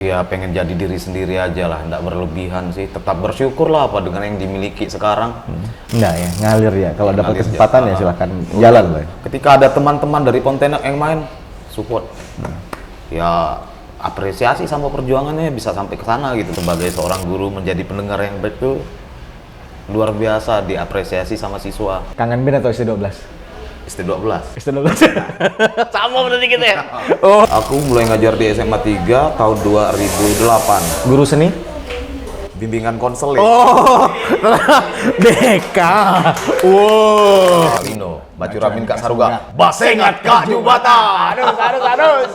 Ya pengen jadi diri sendiri aja lah, nggak berlebihan sih. Tetap bersyukur lah apa dengan yang dimiliki sekarang. Enggak ya, ngalir ya. Kalau dapat Ngalir kesempatan aja. ya silahkan jalan lah. Ketika ada teman-teman dari Pontianak yang main, support. Ya apresiasi sama perjuangannya bisa sampai ke sana gitu. Sebagai seorang guru menjadi pendengar yang baik tuh luar biasa, diapresiasi sama siswa. Kangen band atau ST12? ST12. ST12. Sama berarti kita ya. Oh. Aku mulai ngajar di SMA 3 tahun 2008. Guru seni? Bimbingan konseling. Oh, Deka. Wow. Lino, Bacuramin Kak Saruga. Basengat Kak Jubata. Harus.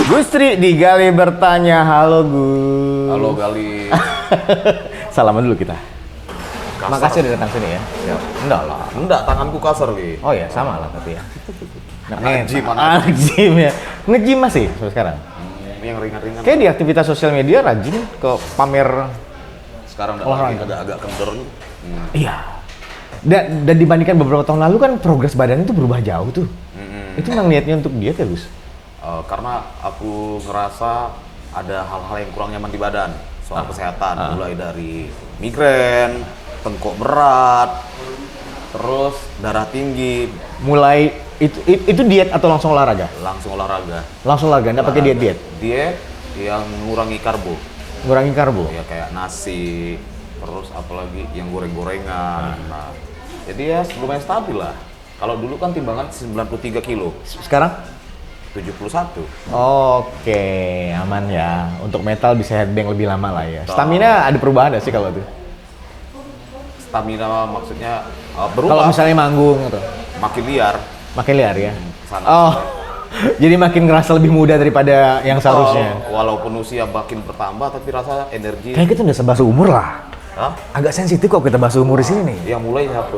Gustri di Gali bertanya, halo Gus. Halo Gali. Salaman dulu kita. Kasar. Makasih udah datang sini ya. Siap. Enggak lah. Enggak, tanganku kasar, Li. Oh ya, sama lah tapi ya. Nge-gym, Nge-gym ya. Nge-gym masih sampai sekarang. Yang ringan-ringan. Kayak di aktivitas sosial media rajin ke pamer. Sekarang udah olahraga. lagi agak kendor nih. Iya. Dan dibandingkan beberapa tahun lalu kan progres badan itu berubah jauh tuh. Itu memang niatnya untuk diet ya Gus? Karena aku ngerasa ada hal-hal yang kurang nyaman di badan soal kesehatan, mulai dari migrain, tengkuk berat, terus darah tinggi. Mulai itu diet atau langsung olahraga? Langsung olahraga. Langsung olahraga, nggak pakai diet? Diet yang ngurangi karbo. Ngurangi karbo? Ya kayak nasi, terus apalagi yang goreng-gorengan. Nah, jadi ya lumayan stabil lah. Kalau dulu kan timbangan 93 kilo, Sekarang? 71. Oke, aman ya. Untuk metal bisa headbang lebih lama lah ya. Stamina ada perubahan nggak sih kalau tuh? Stamina maksudnya Kalau berubah, misalnya manggung gitu, makin liar. makin liar ya? Sana. Oh, jadi makin ngerasa lebih muda daripada yang seharusnya. Walaupun usia makin bertambah, tapi rasa energi. Kayak kita udah sebahas umur lah. Hah? Agak sensitif kok kita bahas umur di sini nih. Yang mulai siapa?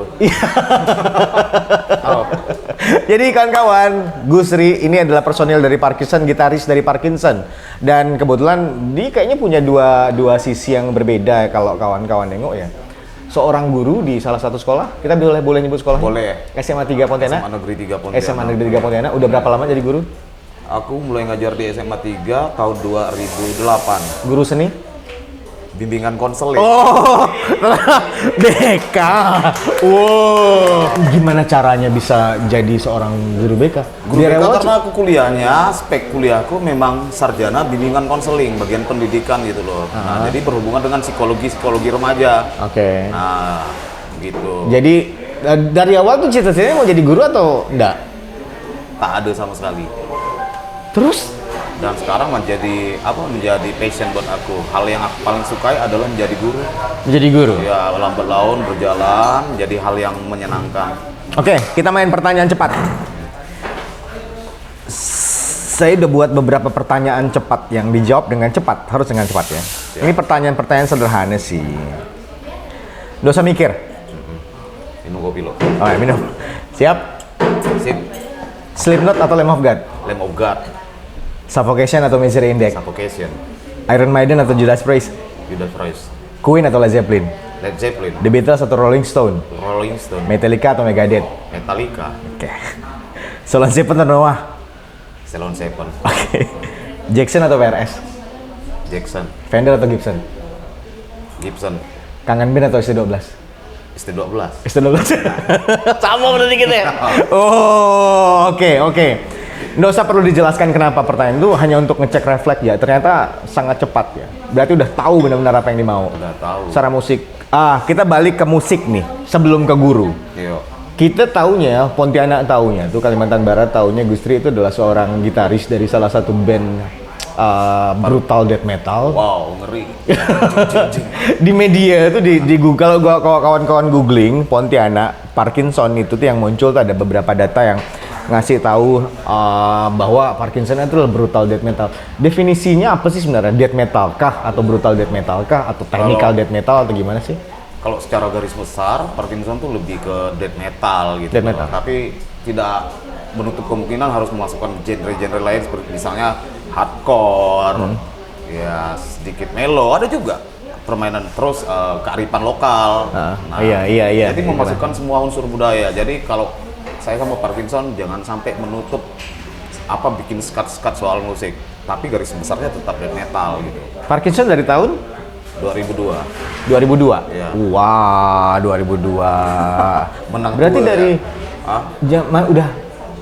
Jadi kawan-kawan, Gusri ini adalah personil dari Parkinson, gitaris dari Parkinson. Dan kebetulan dia kayaknya punya dua sisi yang berbeda kalau kawan-kawan nengok ya. Seorang guru di salah satu sekolah, kita boleh nyebut sekolahnya? Boleh. SMA 3 Pontianak? SMA Negeri 3 Pontianak. SMA Negeri 3 Pontianak. Udah berapa lama jadi guru? Aku mulai ngajar di SMA 3 tahun 2008. Guru seni? Bimbingan konseling. Oh, Deka. Wow. Gimana caranya bisa jadi seorang guru BK? Guru BK karena aku kuliahnya, spek kuliahku memang sarjana bimbingan konseling, bagian pendidikan gitu loh. Nah, jadi berhubungan dengan psikologi remaja. Oke. Nah, gitu. Jadi dari awal tuh cita-citanya mau jadi guru atau enggak? Tak ada sama sekali. Terus? Dan sekarang menjadi passion buat aku. Hal yang aku paling sukai adalah menjadi guru. Menjadi guru? Ya, lambat laun berjalan jadi hal yang menyenangkan. Oke, kita main pertanyaan cepat. Saya udah buat beberapa pertanyaan cepat yang dijawab dengan cepat, harus dengan cepat ya. Siap. Ini pertanyaan-pertanyaan sederhana sih. Nggak usah mikir. Minum kopi lo. Oh ya, minum. Siap? Sip. Slipknot atau Lamb of God? Lamb of God. Suffocation atau Misery Index? Suffocation. Iron Maiden atau Judas Priest? Judas Priest. Queen atau Led Zeppelin? Led Zeppelin. The Beatles atau Rolling Stone? Rolling Stone. Metallica atau Megadeth? Metallica. Oke. Solon Seven atau Noah? Ceylon Seven. Oke. Jackson atau PRS? Jackson. Fender atau Gibson? Gibson. Kangen band atau ST12? ST12. ST12. Sama berarti kita ya? Oh, oke. Nggak usah perlu dijelaskan kenapa pertanyaan itu, hanya untuk ngecek refleks ya. Ternyata sangat cepat ya. Berarti udah tahu benar-benar apa yang dimau. Udah tahu. Secara musik. Kita balik ke musik nih, sebelum ke guru. Yo. Kita taunya, Pontianak taunya, tuh Kalimantan Barat taunya Gustri itu adalah seorang gitaris dari salah satu band brutal death metal. Wow, ngeri. Di media itu di Google, kalau kawan-kawan googling Pontianak Parkinson itu tuh yang muncul tuh ada beberapa data yang ngasih tahu bahwa Parkinson itu adalah brutal death metal. Definisinya apa sih sebenarnya? Death metal kah atau brutal death metal kah atau technical death metal atau gimana sih? Kalau secara garis besar, Parkinson tuh lebih ke death metal gitu. Death metal. Tapi tidak menutup kemungkinan harus memasukkan genre-genre lain seperti misalnya hardcore, ya sedikit melo, ada juga. permainan terus kearifan lokal. Iya. Jadi memasukkan semua unsur budaya. Jadi kalau saya sama Parkinson jangan sampai menutup bikin skat-skat soal musik, tapi garis besarnya tetap death metal gitu. Parkinson dari tahun 2002. 2002. Iya. Wah, 2002. Menang Berarti tua, dari ya. zaman udah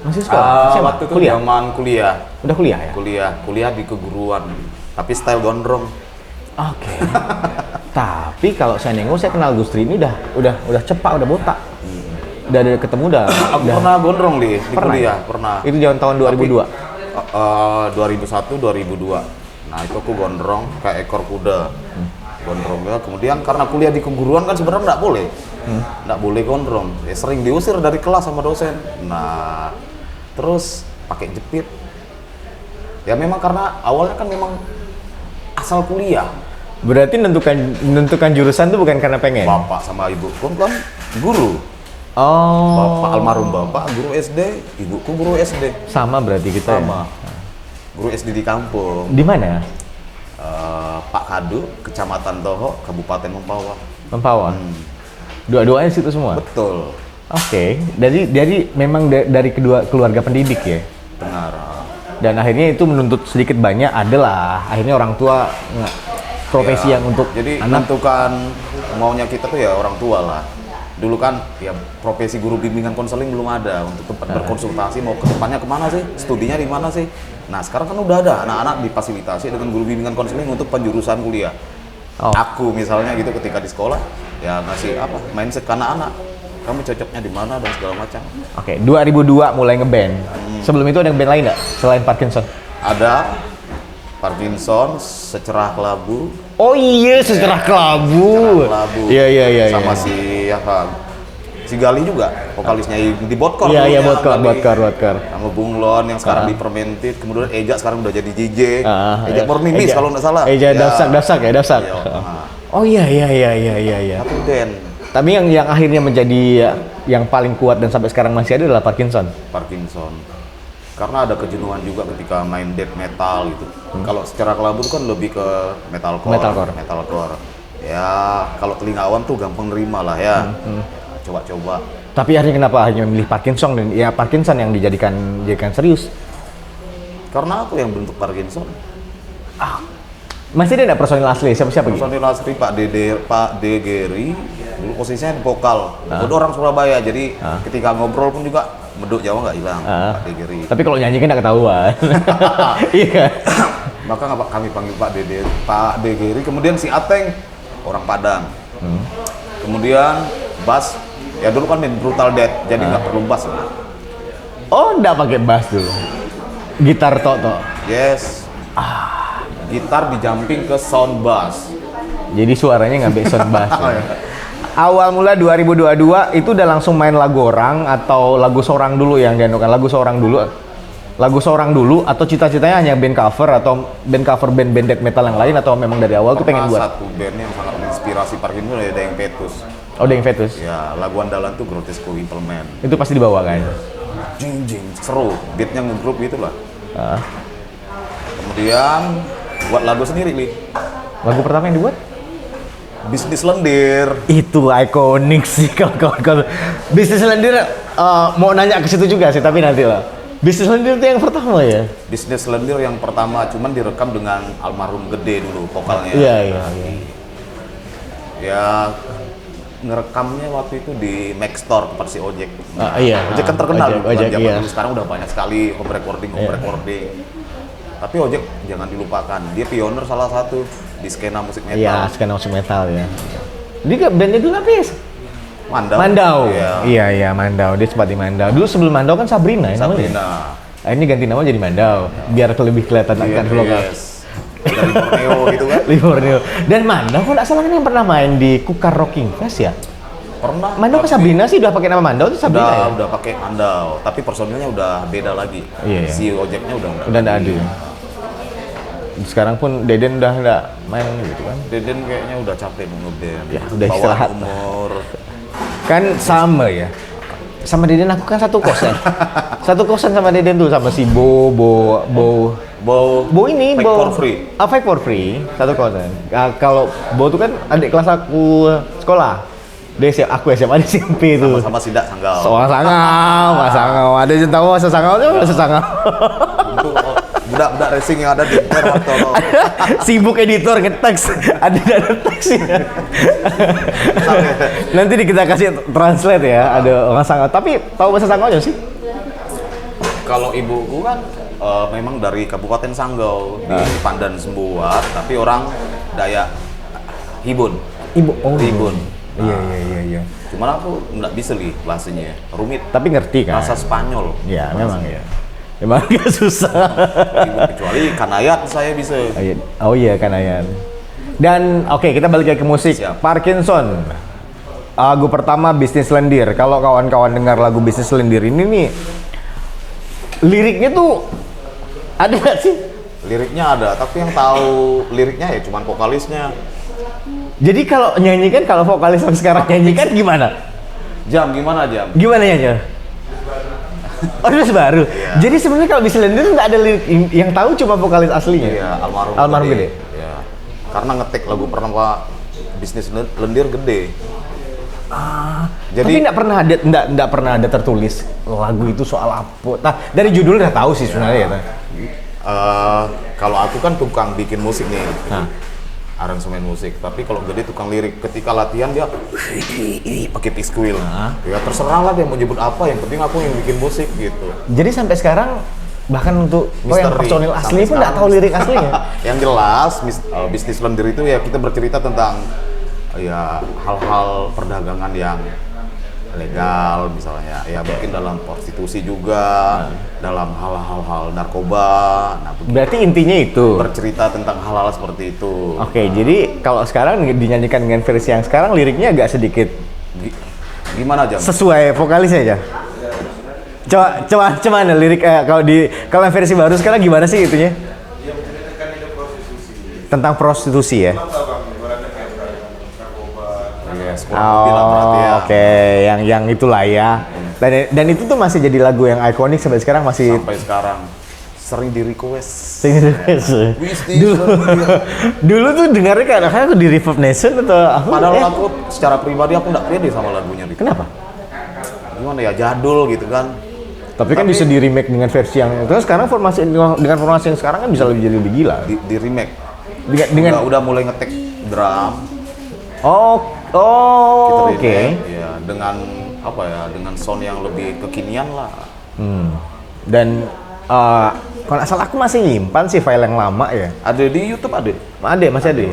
masih sekolah? Siapa? Waktu itu Kuliah? zaman kuliah. Udah kuliah ya? Kuliah di keguruan, tapi style gondrong. Oke. Tapi kalau saya nengok, saya kenal Gustri ini udah cepak, udah botak. Udah ada ketemu Aku udah. pernah gondrong di Pernah kuliah, ya? pernah. Itu zaman tahun 2002. 2001 2002. Nah, itu aku gondrong kayak ekor kuda. Gondrongnya kemudian karena kuliah di keguruan kan sebenarnya nggak boleh. Nggak boleh gondrong. Ya, sering diusir dari kelas sama dosen. Nah, terus pakai jepit. Ya memang karena awalnya kan memang asal kuliah. Berarti menentukan jurusan tuh bukan karena pengen. Bapak sama ibu kan guru. Oh. Bapak almarhum bapak guru SD, ibuku guru SD. Sama berarti kita Sama. ya. Guru SD di kampung. Di mana? Pak Kadu, Kecamatan Toho, Kabupaten Mempawah. Mempawah. Dua-duanya situ semua. Betul. Oke. Jadi memang dari kedua keluarga pendidik ya. Benar. Dan akhirnya itu menuntut sedikit banyak adalah akhirnya orang tua profesi Ya, yang untuk jadi anak. menentukan maunya kita tuh ya orang tua lah. Dulu kan ya profesi guru bimbingan konseling belum ada untuk tempat berkonsultasi mau ke depannya kemana sih, studinya di mana sih. Nah sekarang kan udah ada anak-anak difasilitasi dengan guru bimbingan konseling untuk penjurusan kuliah. Oh. Aku misalnya gitu ketika di sekolah ya ngasih mindset ke anak-anak, kamu cocoknya di mana dan segala macam. Oke, 2002 mulai ngeband. Sebelum itu ada band lain nggak selain Parkinson? Ada Parkinson, Secerah Kelabu. Oh iya, Secerah Kelabu. Kelabu. Iya. Sama si Gali juga, vokalisnya di Botkor. Iya, dulunya, Botkor. Sama Bung Lon yang sekarang di Fermented, kemudian Eja sekarang udah jadi DJ. Eja Iya. Bornimis kalau nggak salah. Eja Ya. Dafsak. Iya, Oh iya. Satu band Tapi yang akhirnya menjadi yang paling kuat dan sampai sekarang masih ada adalah Parkinson. Parkinson. Karena ada kejenuhan juga ketika main death metal gitu. Kalau secara kelabu itu kan lebih ke metalcore. Ya, kalau telinga awan tuh gampang nerima lah ya. Coba-coba. Tapi akhirnya kenapa hanya memilih Parkinson dan ya Parkinson yang dijadikan serius? Karena aku yang bentuk Parkinson. Masih ada nggak personil asli? Siapa gitu? Personil asli Pak D. Geri, dulu posisinya di vokal. Udah orang Surabaya, jadi ketika ngobrol pun juga meduk Jawa nggak hilang. Pak D. Geri. Tapi kalau nyanyi kan nggak ketahuan. Iya. Maka kami panggil Pak D. Geri. Kemudian si Ateng, orang Padang. Kemudian bass, ya dulu kan main Brutal Death, jadi nggak perlu bass. Oh, nggak pakai bass dulu. Gitar tok. Yes. Gitar dijumping ke sound bass. Jadi suaranya ngambil sound bass. Ya. Awal mula 2022 itu udah langsung main lagu orang atau lagu seorang dulu yang dianukan? Lagu seorang dulu atau cita-citanya hanya band cover atau band death metal yang lain atau memang dari awal tuh pengen buat? Satu band yang sangat menginspirasi Parkinson ada yang Petus. Oh, Deng Fetus. Ya, lagu andalan tuh Grotesco Implement. Itu pasti dibawa kan? Jing, seru. Beatnya ngegroup gitu lah. Kemudian buat lagu sendiri nih. Lagu pertama yang dibuat? Bisnis Lendir. Itu ikonik sih kalau Bisnis Lendir mau nanya ke situ juga sih tapi nanti lah. Bisnis Lendir itu yang pertama ya? Bisnis Lendir yang pertama cuman direkam dengan almarhum Gede dulu vokalnya. Iya. Ya ngerekamnya waktu itu di Mac Store tempat si Ojek. Iya. Ojek kan terkenal Ojek, zaman iya. dulu. Sekarang udah banyak sekali home recording. Tapi Ojek jangan dilupakan. Dia pionir salah satu di skena musik metal. Iya, skena musik metal ya. Dia bandnya dulu apa ya? Mandau. Iya, Mandau. Dia sempat di Mandau. Dulu sebelum Mandau kan Sabrina ya namanya. Nah, ini ganti nama jadi Mandau biar lebih kelihatan akan vlogger. Dari Borneo gitu kan. Borneo. Dan Mandau kalau nggak salah kan yang pernah main di Kukar Rocking Fest ya? Pernah. Mandau ke Sabrina sih udah pakai nama Mandau tuh Sabrina ya? Udah pakai Mandau, tapi personilnya udah beda lagi. Iya. Si Ojeknya udah nggak ada. Sekarang pun Deden udah nggak main gitu kan? Deden kayaknya udah capek ngeband. Ya, udah Bawaan istirahat. umur. Kan sama ya. Sama Deden aku kan satu kosan. Satu kosan sama Deden tuh sama si Bo Bo ini, fake Bo for free. Fake for free, satu kosan. Kalau Bo itu kan adik kelas aku sekolah. Aku SMA di SMP itu. Sama-sama sidak sanggau. Soal sangau, mas sangau. Ada yang tahu masa sangau tuh, masa sangau. Untuk budak-budak racing yang ada di Terhatolo. Sibuk editor nge-teks, ada teksnya. Nanti kita kasih translate ya, ada orang sangau. Tapi tahu bahasa sangau aja sih? Kalau ibuku kan memang dari Kabupaten Sanggau di Pandan Sembuat, tapi orang Dayak Hibun. Hibun. Iya. Cuman aku nggak bisa bahasanya, rumit. Tapi ngerti kan? Bahasa Spanyol. Iya, memang ya. Memang agak susah. Kecuali Kanayat saya bisa. Oh iya, Kanayan. Dan oke, kita balik lagi ke musik. Siap. Parkinson. Lagu pertama Bisnis Lendir. Kalau kawan-kawan dengar lagu Bisnis Lendir ini nih, liriknya tuh ada nggak sih? Liriknya ada, tapi yang tahu liriknya ya cuman vokalisnya. Jadi kalau nyanyikan, kalau vokalis yang sekarang nyanyikan gimana? Jam gimana Jam? Gimana nyanyi? Oh, itu baru. Iya. Jadi sebenarnya kalau Bisnis Lendir nggak ada lirik, yang tahu cuma vokalis aslinya. Iya, Almarhum Gede. Ya. Karena ngetek lagu pertama Bisnis Lendir gede. Tapi nggak pernah ada tertulis lagu itu soal apa. Nah, dari judul udah tahu sih sebenarnya ya. Kalau aku kan tukang bikin musik nih. Nah. Aransemen musik, tapi kalau Gede tukang lirik. Ketika latihan dia pakai piskuil. Ya terserah lah dia mau nyebut apa, yang penting aku yang bikin musik gitu. Jadi sampai sekarang bahkan untuk yang personil asli pun nggak tahu lirik aslinya. Yang jelas Bisnis Lendir itu ya kita bercerita tentang ya hal-hal perdagangan yang legal misalnya, ya mungkin dalam prostitusi juga, dalam hal-hal narkoba. Nah, berarti intinya itu bercerita tentang hal-hal seperti itu. Oke, jadi kalau sekarang dinyanyikan dengan versi yang sekarang liriknya agak sedikit gimana aja? Sesuai vokalisnya aja. Coba lirik kalau versi baru sekarang gimana sih itunya? Tentang prostitusi ya. Oke, yang itulah ya. Dan itu tuh masih jadi lagu yang ikonik sampai sekarang masih. Sampai sekarang sering di request. Dulu tuh dengarnya kayak aku di Reverb Nation atau apa? Padahal aku secara pribadi aku nggak pede sama lagunya. Kenapa? Gimana ya, jadul gitu kan. Tapi kan bisa di remake dengan versi yang terus sekarang dengan formasi yang sekarang kan bisa lebih gila. Di remake. Dengan udah mulai ngetek drum. Oke. Ya, dengan apa ya? Dengan sound yang lebih kekinian lah. Dan kalau asal aku masih nyimpan sih file yang lama ya. Ada di YouTube ada? Masih ada.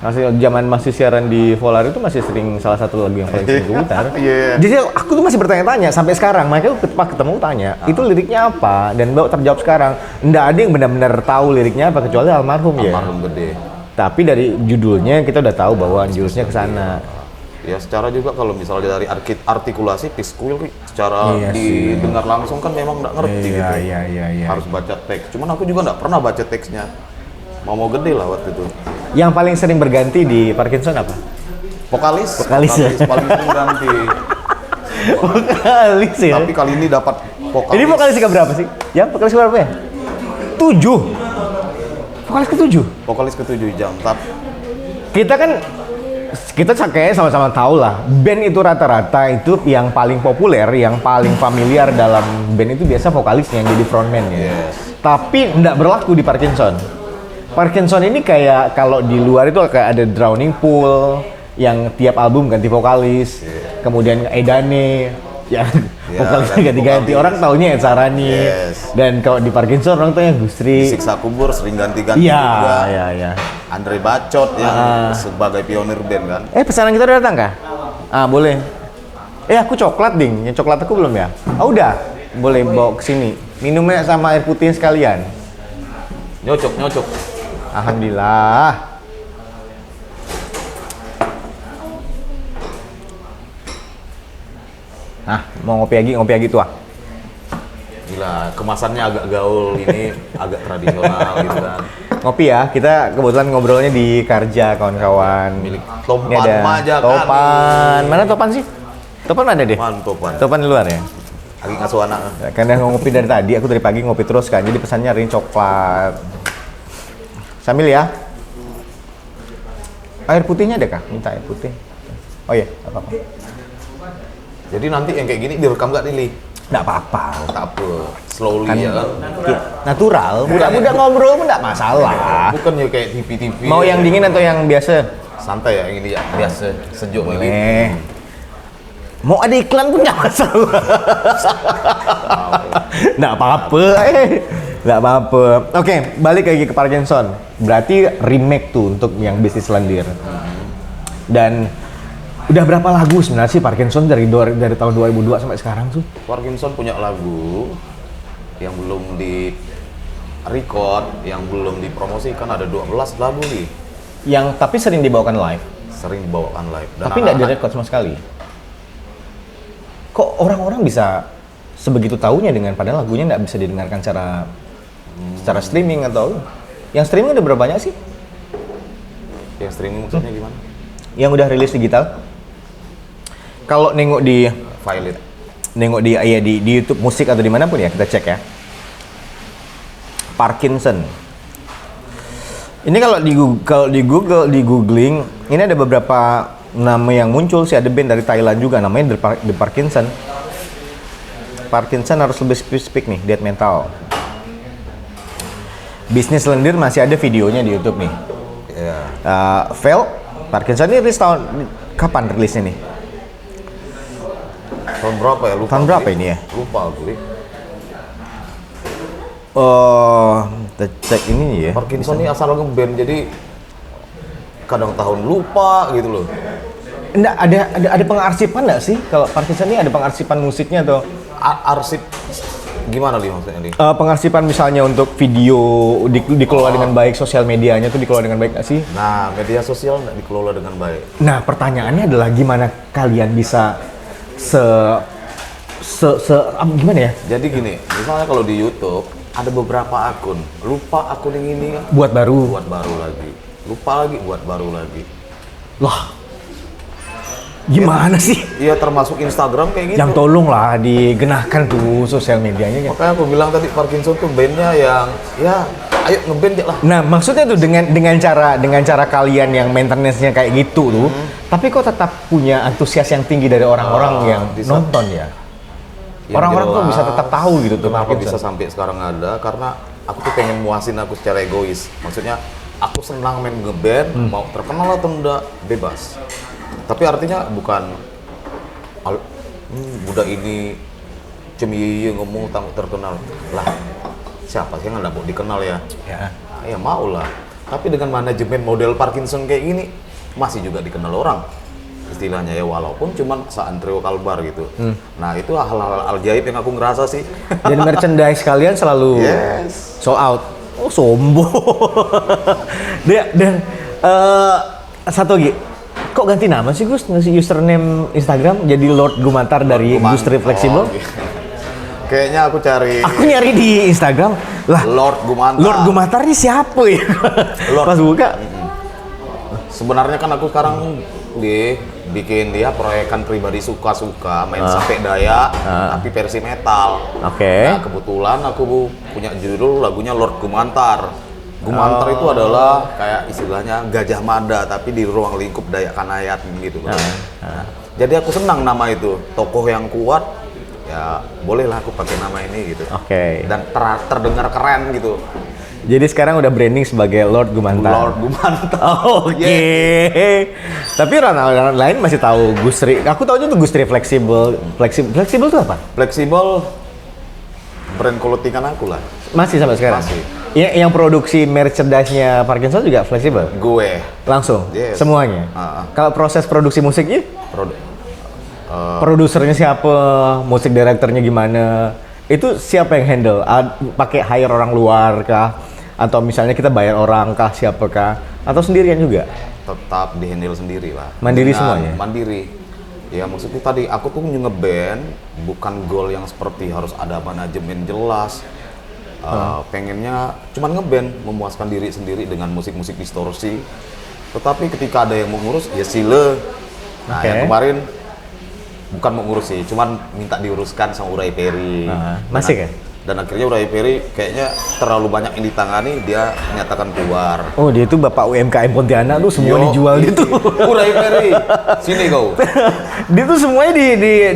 Masih zaman masih siaran di Volar itu masih sering salah satu lagu yang paling sering gue putar. Yeah. Jadi aku tuh masih bertanya-tanya sampai sekarang. Makanya aku ketemu tanya, itu liriknya apa? Dan baru terjawab sekarang. Nggak ada yang benar-benar tahu liriknya apa kecuali Almarhum ya. Almarhum Gede. Tapi dari judulnya kita udah tahu bahwa jurusnya ke sana. Ya secara juga kalau misalnya dari artikulasi piskuil secara didengar langsung kan memang nggak ngerti gitu. Iya. Harus baca teks. Cuman aku juga nggak pernah baca teksnya. Mau gede lah waktu itu. Yang paling sering berganti di Parkinson apa? Vokalis paling sering ganti. Vokalis ya. Tapi kali ini dapat vokalis. Ini vokalis ke berapa sih? Vokalis ke berapa ya? 7. Vokalis ke-7. Vokalis ke-7 Jam. Kita kayaknya sama-sama tahu lah, band itu rata-rata itu yang paling populer, yang paling familiar dalam band itu biasa vokalisnya yang jadi frontman ya. Yes. Tapi nggak berlaku di Parkinson. Parkinson ini kayak kalau di luar itu kayak ada Drowning Pool yang tiap album ganti vokalis, kemudian Edane yang vokalisnya ganti-ganti, orang taunya Ed Sarani. Dan kalau di Parkinson orang taunya Gusri. Siksa Kubur sering ganti-ganti juga. Iya. Andre Bacot yang sebagai pionir band kan. Pesanan kita udah datang kah? Boleh. Aku coklat ding. Yang coklat aku belum ya? Udah. Boleh bawa ke sini. Minumnya sama air putih sekalian. Nyocok. Alhamdulillah. Mau ngopi lagi tuh. Gila, kemasannya agak gaul, ini agak tradisional gitu kan. Ngopi ya, kita kebetulan ngobrolnya di Karja kawan-kawan. Milik Topan Majakan. Topan. Mana Topan sih? Topan mana deh? Topan. Topan di luar ya? Lagi ngasuh anak. Karena ngopi dari tadi, aku dari pagi ngopi terus kan, jadi pesannya hari ini coklat. Sambil ya. Air putihnya ada kah? Minta air putih. Oh iya, apa-apa. Jadi nanti yang kayak gini direkam nggak nih, Li? Nggak apa-apa. Tak apa, slowly Kan ya kan? natural, budak-budak ngobrol pun nggak masalah. Bukan ya kayak TV-TV. Mau yang dingin atau yang biasa? Santai ya, yang ini ya, biasa, sejuk ini. Boleh. Mau ada iklan pun nggak masalah. Nggak apa-apa, nggak apa-apa. Oke, balik lagi ke Parkinson. Berarti remake tuh untuk yang bisnis lendir. Dan udah berapa lagu sebenarnya sih Parkinson dari tahun 2002 sampai sekarang tuh? Parkinson punya lagu yang belum di record, yang belum dipromosikan, ada 12 lagu nih. Yang tapi sering dibawakan live. Sering dibawakan live. Dan Tapi nggak direkod sama sekali. Kok orang-orang bisa sebegitu taunya dengan padahal lagunya nggak bisa didengarkan secara streaming atau yang streaming udah berapa banyak sih? Yang streaming maksudnya gimana? Yang udah rilis digital? Kalau nengok di Violet. di YouTube musik atau dimanapun ya kita cek ya. Parkinson. Ini kalau di googling, ini ada beberapa nama yang muncul sih, ada band dari Thailand juga namanya The Parkinson. Parkinson harus lebih spesifik nih, Death Metal. Bisnis lendir masih ada videonya di YouTube nih. Ya. Fail, Parkinson ini rilis tahun kapan rilisnya nih? Tahun berapa ya? Lupa. Tahun berapa Li. ini ya? Lupa aku, Li. Kita cek ini ya. Parkinson ini asal ngeband, jadi kadang tahun lupa gitu loh. Enggak, ada pengarsipan nggak sih? Kalau Parkinson ini ada pengarsipan musiknya atau Arsip gimana Li maksudnya Li? pengarsipan misalnya untuk video dikelola dengan baik, sosial medianya tuh dikelola dengan baik nggak sih? Nah, media sosial nggak dikelola dengan baik. Nah, pertanyaannya adalah gimana kalian bisa gimana ya? Jadi gini, misalnya kalau di YouTube ada beberapa akun, lupa akun yang ini kan, Buat baru. buat baru lagi, lupa lagi, buat baru lagi. Lah. Gimana sih? Iya termasuk Instagram kayak gitu. Yang tolong lah digenahkan tuh sosial medianya. Makanya aku bilang tadi Parkinson tuh bandnya yang ya ayo ngeband ya lah. Nah, maksudnya tuh dengan cara kalian yang maintenance-nya kayak gitu tuh, tapi kok tetap punya antusias yang tinggi dari orang-orang yang bisa. nonton ya? Yang Orang-orang kok jelas, bisa tetap tahu gitu tuh kenapa Parkinson. bisa sampai sekarang ada, karena aku tuh pengen muasin aku secara egois. Maksudnya aku senang main ngeband, mau terkenal atau enggak bebas. Tapi artinya bukan budak ini cemiye ngomong terkenal lah, siapa sih yang nggak mau dikenal ya? Ya mau lah. Tapi dengan manajemen model Parkinson kayak gini masih juga dikenal orang istilahnya ya, walaupun cuman seantrio kalbar gitu. Nah itu hal-hal ajaib yang aku ngerasa sih. Dan merchandise kalian selalu sold out. Oh sombong. Dan satu lagi, kok ganti nama sih Gus? Ngasih username Instagram jadi Lord Gumantar dari Industri Fleksibel? Gitu. Kayaknya aku cari. Aku nyari di Instagram lah. Lord Gumantar. Lord Gumantar ini siapa ya? Pas buka. Sebenarnya kan aku sekarang bikin dia proyekan pribadi suka-suka main sampai daya tapi versi metal. Oke. Nah, kebetulan aku punya judul lagunya Lord Gumantar. Gumantar itu adalah kayak istilahnya Gajah Mada tapi di ruang lingkup Dayak Kanayat gitu. Nah, jadi aku senang nama itu, tokoh yang kuat. Ya bolehlah aku pakai nama ini gitu. Oke. Dan terdengar keren gitu. Jadi sekarang udah branding sebagai Lord Gumantar. Lord Gumantar. Oke. Tapi orang lain masih tahu Gusri. Aku tahu tuh Gusri Fleksibel. Fleksibel itu apa? Fleksibel brand clothingan aku lah. Masih sampai sekarang. Masih. Yang produksi merchandise-nya Parkinson juga Fleksibel. Gue Langsung. Yes. Semuanya. Kalau proses produksi musiknya? Produsernya siapa? Musik direkturnya gimana? Itu siapa yang handle? Pakai hire orang luar kah? Atau misalnya kita bayar orang kah? Siapa kah? Atau sendirian juga? tetap dihandle sendiri lah. Mandiri Dengan semuanya? Mandiri. Ya maksudnya tadi aku tuh ngeband bukan goal yang seperti harus ada manajemen jelas. Pengennya cuman ngeband, memuaskan diri sendiri dengan musik-musik distorsi. Tetapi ketika ada yang mengurus ya sile. Nah yang kemarin bukan mau ngurus sih, cuman minta diuruskan sama Uray Peri. Masih kan? Dan akhirnya Uray Peri kayaknya terlalu banyak yang ditangani, dia menyatakan keluar. Oh, dia itu bapak UMKM Pontianak tuh semua dijual gitu. Uray Peri, sini kau. Dia tuh semuanya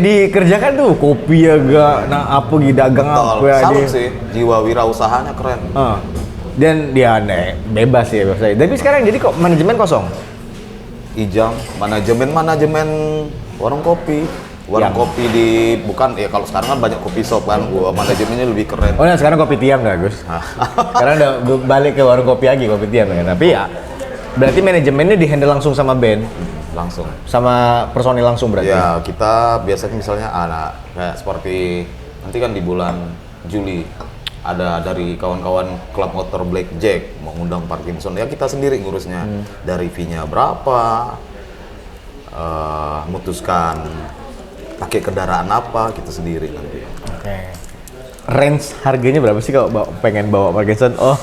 dikerjakan tuh, kopi ya gak, nah apa gitu, dagang apa ya Salut dia. sih, jiwa wirausahanya keren. Dan dia bebas ya biasanya. Tapi sekarang jadi kok manajemen kosong. Ijam, manajemen warung kopi. Warung kopi di, bukan ya kalau sekarang kan banyak kopi shop kan, manajemennya lebih keren. Oh, nah sekarang kopi tiam nggak Gus? Sekarang udah balik ke warung kopi lagi, kopi tiam ya. Tapi ya berarti manajemennya dihandle langsung sama band, Langsung. sama personil langsung berarti. Ya kita biasanya misalnya kayak seperti nanti kan di bulan Juli ada dari kawan-kawan klub motor Blackjack mau ngundang Parkinson, ya kita sendiri ngurusnya. Dari fee-nya berapa, memutuskan pakai kendaraan apa, kita sendiri nanti. Oke. Range harganya berapa sih kalau pengen bawa Parkinson? Oh,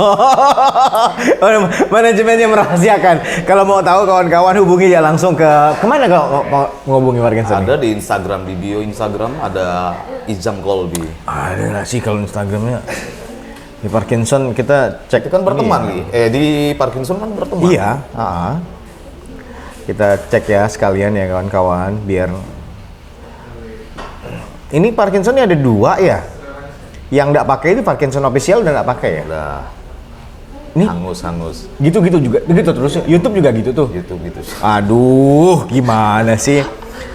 manajemennya merahasiakan. Kalau mau tahu kawan-kawan hubungi ya langsung ke kemana kalau mau menghubungi Parkinson? Ada di Instagram, di bio Instagram ada Izam Colby. Ada nggak sih kalau Instagramnya? Di Parkinson kita cek. Itu kan berteman nih. Di Parkinson kan berteman. Iya. Kita cek ya sekalian ya kawan-kawan biar. Ini Parkinson ada 2 ya? Yang nggak pakai itu Parkinson official udah nggak pakai ya? Udah. Ini Hangus. gitu juga, begitu terus. YouTube juga gitu tuh. Gitu. Aduh, gimana sih?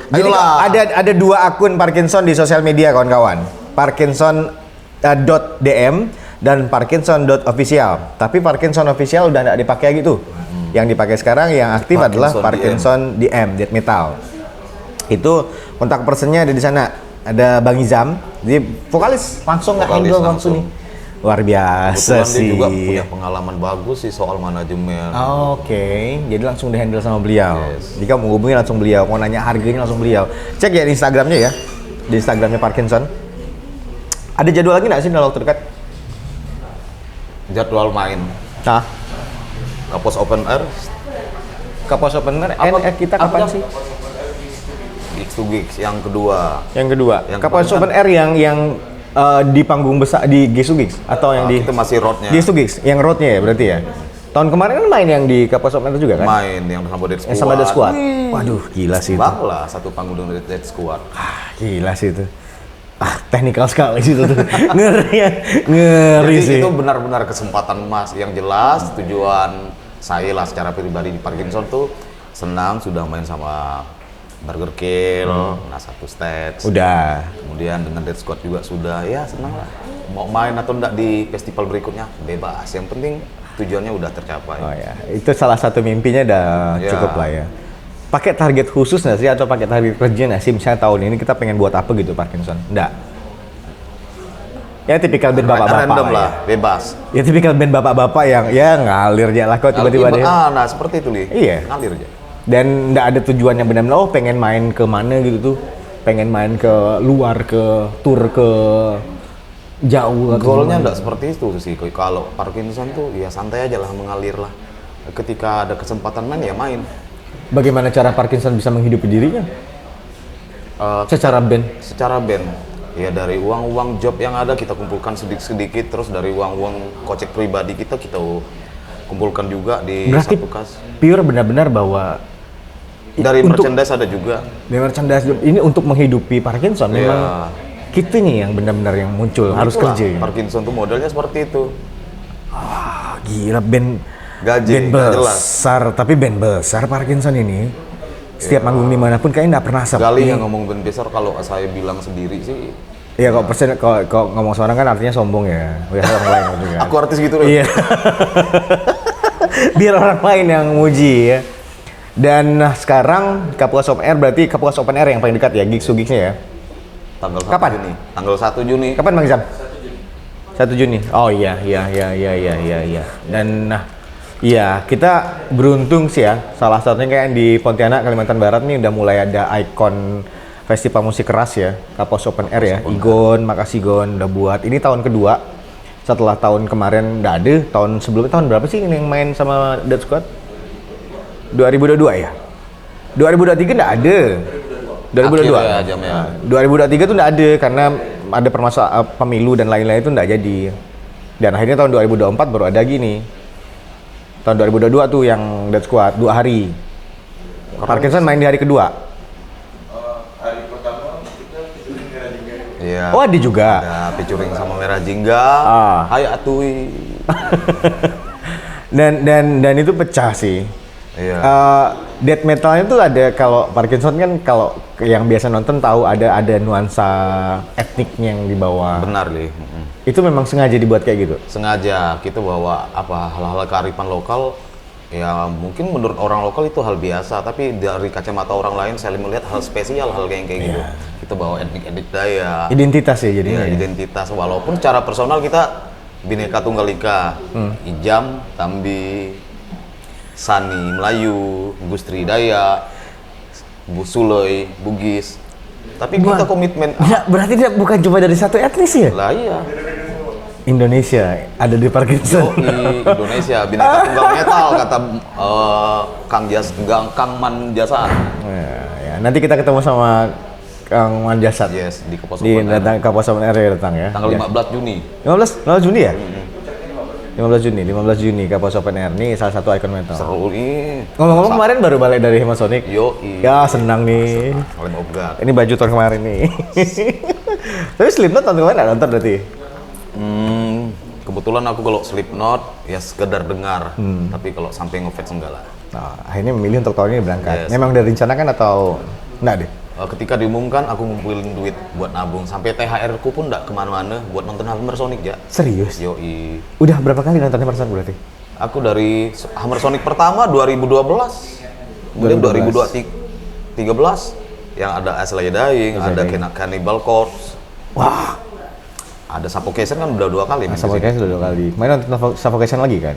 Jadi Ayolah. ada 2 akun Parkinson di sosial media kawan-kawan. Parkinson.dm dan Parkinson.official. Tapi Parkinson official udah nggak dipakai gitu. Yang dipakai sekarang yang aktif adalah Parkinson DM, Death Metal. Itu kontak personnya ada di sana. Ada Bang Izam, dia vokalis langsung nggak handle langsung nih. Luar biasa Kebetulan sih. dia juga punya pengalaman bagus sih soal manajemen. Oke, jadi langsung di handle sama beliau. Yes. Jika mau hubungi langsung beliau, mau nanya harganya langsung beliau. Cek ya di Instagramnya ya, di Instagramnya Parkinson. Ada jadwal lagi nggak sih dalam waktu dekat? Jadwal main. Kapos Open Air. Kapos Open Air, kita kapan sih? Gigs to Gigs yang kedua. Yang kedua. Yang Kapos Open Air yang di panggung besar di Gigs to Gigs atau yang di Itu masih roadnya. Gigs to Gigs, yang roadnya ya berarti ya. Tahun kemarin kan main yang di Kapos Open Air juga kan? Main yang sama Dead Squad. Yang sama The Squad. Waduh, gila sih itu. Bang lah satu panggung dengan Dead Squad. Gila sih itu. Teknikal sekali sih itu tuh. Ngeri Jadi sih. itu benar-benar kesempatan emas. Yang jelas tujuan saya lah secara pribadi di Parkinson tuh senang sudah main sama Burger Kill, nah satu stage. Udah. Kemudian dengan Dead Squad juga sudah, ya senang lah. Mau main atau enggak di festival berikutnya bebas. Yang penting tujuannya udah tercapai. Oh ya, itu salah satu mimpinya udah Ya. cukup lah ya. Pakai target khusus nggak sih atau pakai target kerja nggak sih? Misalnya tahun ini kita pengen buat apa gitu Parkinson? Enggak. Ya tipikal band bapak-bapak Random lah. lah, Ya. bebas. Ya tipikal band bapak-bapak yang ya ngalir aja lah kok tiba-tiba deh. Nah seperti itu Li. Iya. Ngalir aja. Dan nggak ada tujuannya benar-benar oh pengen main ke mana gitu tuh. Pengen main ke luar, ke tour ke jauh atau Goalnya gimana. enggak seperti itu sih. Kalau Parkinson tuh ya santai aja lah, mengalir lah. Ketika ada kesempatan main ya main. Bagaimana cara Parkinson bisa menghidupi dirinya? Secara band? Secara band, ya dari uang-uang job yang ada kita kumpulkan sedikit-sedikit, terus dari uang-uang kocek pribadi kita kumpulkan juga di Berarti satu kas. pure benar-benar bahwa Dari untuk- merchandise ada juga. merchandise ini untuk menghidupi Parkinson Ya. memang kita nih yang benar-benar yang muncul harus Itulah, kerja ya. Parkinson tuh modelnya seperti itu. Gila band Gaji, band nggak jelas. besar tapi band besar Parkinson ini setiap manggung dimanapun kayaknya nggak pernah sepi. Kali yang ngomong band besar, kalau saya bilang sendiri sih, Iya kalau persen kalau ngomong seorang kan artinya sombong ya. Biar orang lain juga. aku artis gitu loh. Iya. Biar orang lain yang muji ya. Dan sekarang Kapuas Open Air berarti Kapuas Open Air yang paling dekat ya gigs-gigsnya ya. Tanggal 1 Kapan? Juni. Tanggal 1 Juni. Kapan Bang Zam? 1 Juni. Oh iya. Dan iya, kita beruntung sih ya. Salah satunya kayak di Pontianak, Kalimantan Barat nih udah mulai ada ikon festival musik keras ya, Kapos Open Air ya. Igon, makasih Gon udah buat. Ini tahun kedua. Setelah tahun kemarin nggak ada, tahun sebelumnya tahun berapa sih yang main sama Dead Squad? 2022 ya? 2023 nggak ada. 2022. Akhir ya jamnya. 2023 tuh nggak ada karena ada permasalahan pemilu dan lain-lain itu nggak jadi. Dan akhirnya tahun 2024 baru ada gini. Tahun 2022 tuh yang Dead Squad 2 hari. Parkinson main di hari kedua. Hari pertama kita featuring Merah Jingga. Iya. Oh, ada juga. Ada featuring sama Merah Jingga. Hai Atui. dan itu pecah sih. Iya. Death metalnya tuh ada, kalau Parkinson kan kalau yang biasa nonton tahu ada nuansa etniknya yang dibawa. Benar, Li. Itu memang sengaja dibuat kayak gitu. Sengaja kita bawa hal-hal kearifan lokal. Ya mungkin menurut orang lokal itu hal biasa, tapi dari kacamata orang lain saya melihat hal spesial, hal kayak gitu. Kita bawa etnik Dayak. Identitas ya jadinya. Iya, identitas. Walaupun secara personal kita Bhinneka Tunggal Ika, Ijam, Tambi, Sani Melayu, Gustri Dayak, Busuloi, Bugis. Tapi kita komitmen. Berarti dia bukan cuma dari satu etnis ya? Lah iya. Indonesia ada di Parkinson. Indonesia Bhinneka Tunggal Metal kata Kang Man Jasad. Ya, nanti kita ketemu sama Kang Man Jasad. Yes, di Kapos Di Open Air. datang Kapos Open Air datang ya. Tanggal Ya. 15 Juni. 15 Juni ya? 15 Juni Kapos Open Air. Nih salah satu ikon metal. Seru ini. Ngomong-ngomong kemarin baru balik dari Hemasonic. Yoi. Ya senang nih. Lamb of God. Ini baju tahun kemarin nih. Tapi Slipknot tahun kemarin nggak nonton berarti? Kebetulan aku kalau Slipknot ya sekedar dengar. Tapi kalau sampai ngefans enggak lah. Nah, akhirnya memilih untuk tahun ini berangkat. Yes. Memang udah direncanakan atau enggak deh? Ketika diumumkan aku ngumpulin duit buat nabung. Sampai THR ku pun enggak kemana-mana buat nonton Hammer Sonic ya. Serius? Yoi. Udah berapa kali nonton Hemasonic berarti? Aku dari Hammer Sonic pertama 2012. Kemudian 2013 yang ada As Lay Dying, ada Cannibal Corpse. Wah, Ada Suffocation kan udah 2 kali. Suffocation sudah 2 kali. Main nonton Suffocation lagi kan?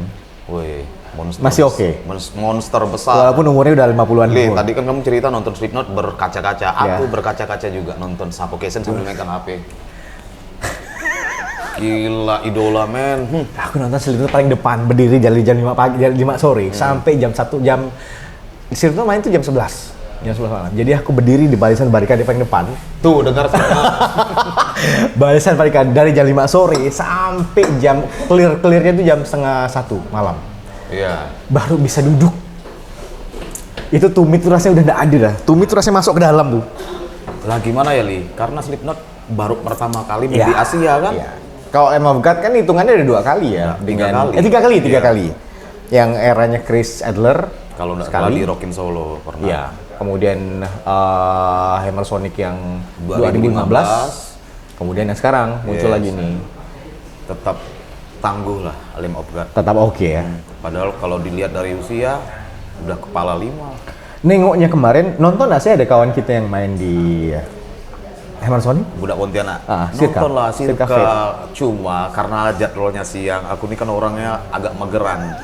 Woi, monster. Masih oke? Monster besar. Walaupun umurnya udah 50-an. Li, pun. tadi kan kamu cerita nonton Slipknot berkaca-kaca. Ya. Aku berkaca-kaca juga nonton Suffocation sambil megang HP. Gila, idola men. Aku nonton Slipknot paling depan, berdiri dari jam 5 pagi, jam 5 sore sampai jam 1 jam. Slipknot main tuh jam 11. Jam 11 malam. Jadi aku berdiri di barisan barikade paling depan. Tuh, dengar Barisan barikade dari jam 5 sore sampai jam clear-clearnya itu jam setengah 1 malam. Iya. Baru bisa duduk. Itu tumit tuh rasanya udah nggak ada dah. Tumit tuh rasanya masuk ke dalam tuh. Lah gimana ya, Li? Karena Slipknot baru pertama kali Iya. di Asia kan? Iya. Kalau Lamb of God kan hitungannya ada 2 kali ya. Tiga kali. 3 kali, 3 Iya. kali. Yang eranya Chris Adler. Kalau nggak salah di Rockin' Solo pernah. Iya. Kemudian Hammer Sonic yang 2015. Kemudian yang sekarang muncul Yes. lagi nih. Tetap tangguh lah Lamb of God. Tetap oke ya. Padahal kalau dilihat dari usia udah kepala 5. Nengoknya kemarin nonton nggak sih ada kawan kita yang main di Hammer Sonic? Budak Pontianak. Sirka. Nonton lah Sirka Sirka. Fate. Cuma karena jadwalnya siang, aku ini kan orangnya agak mageran.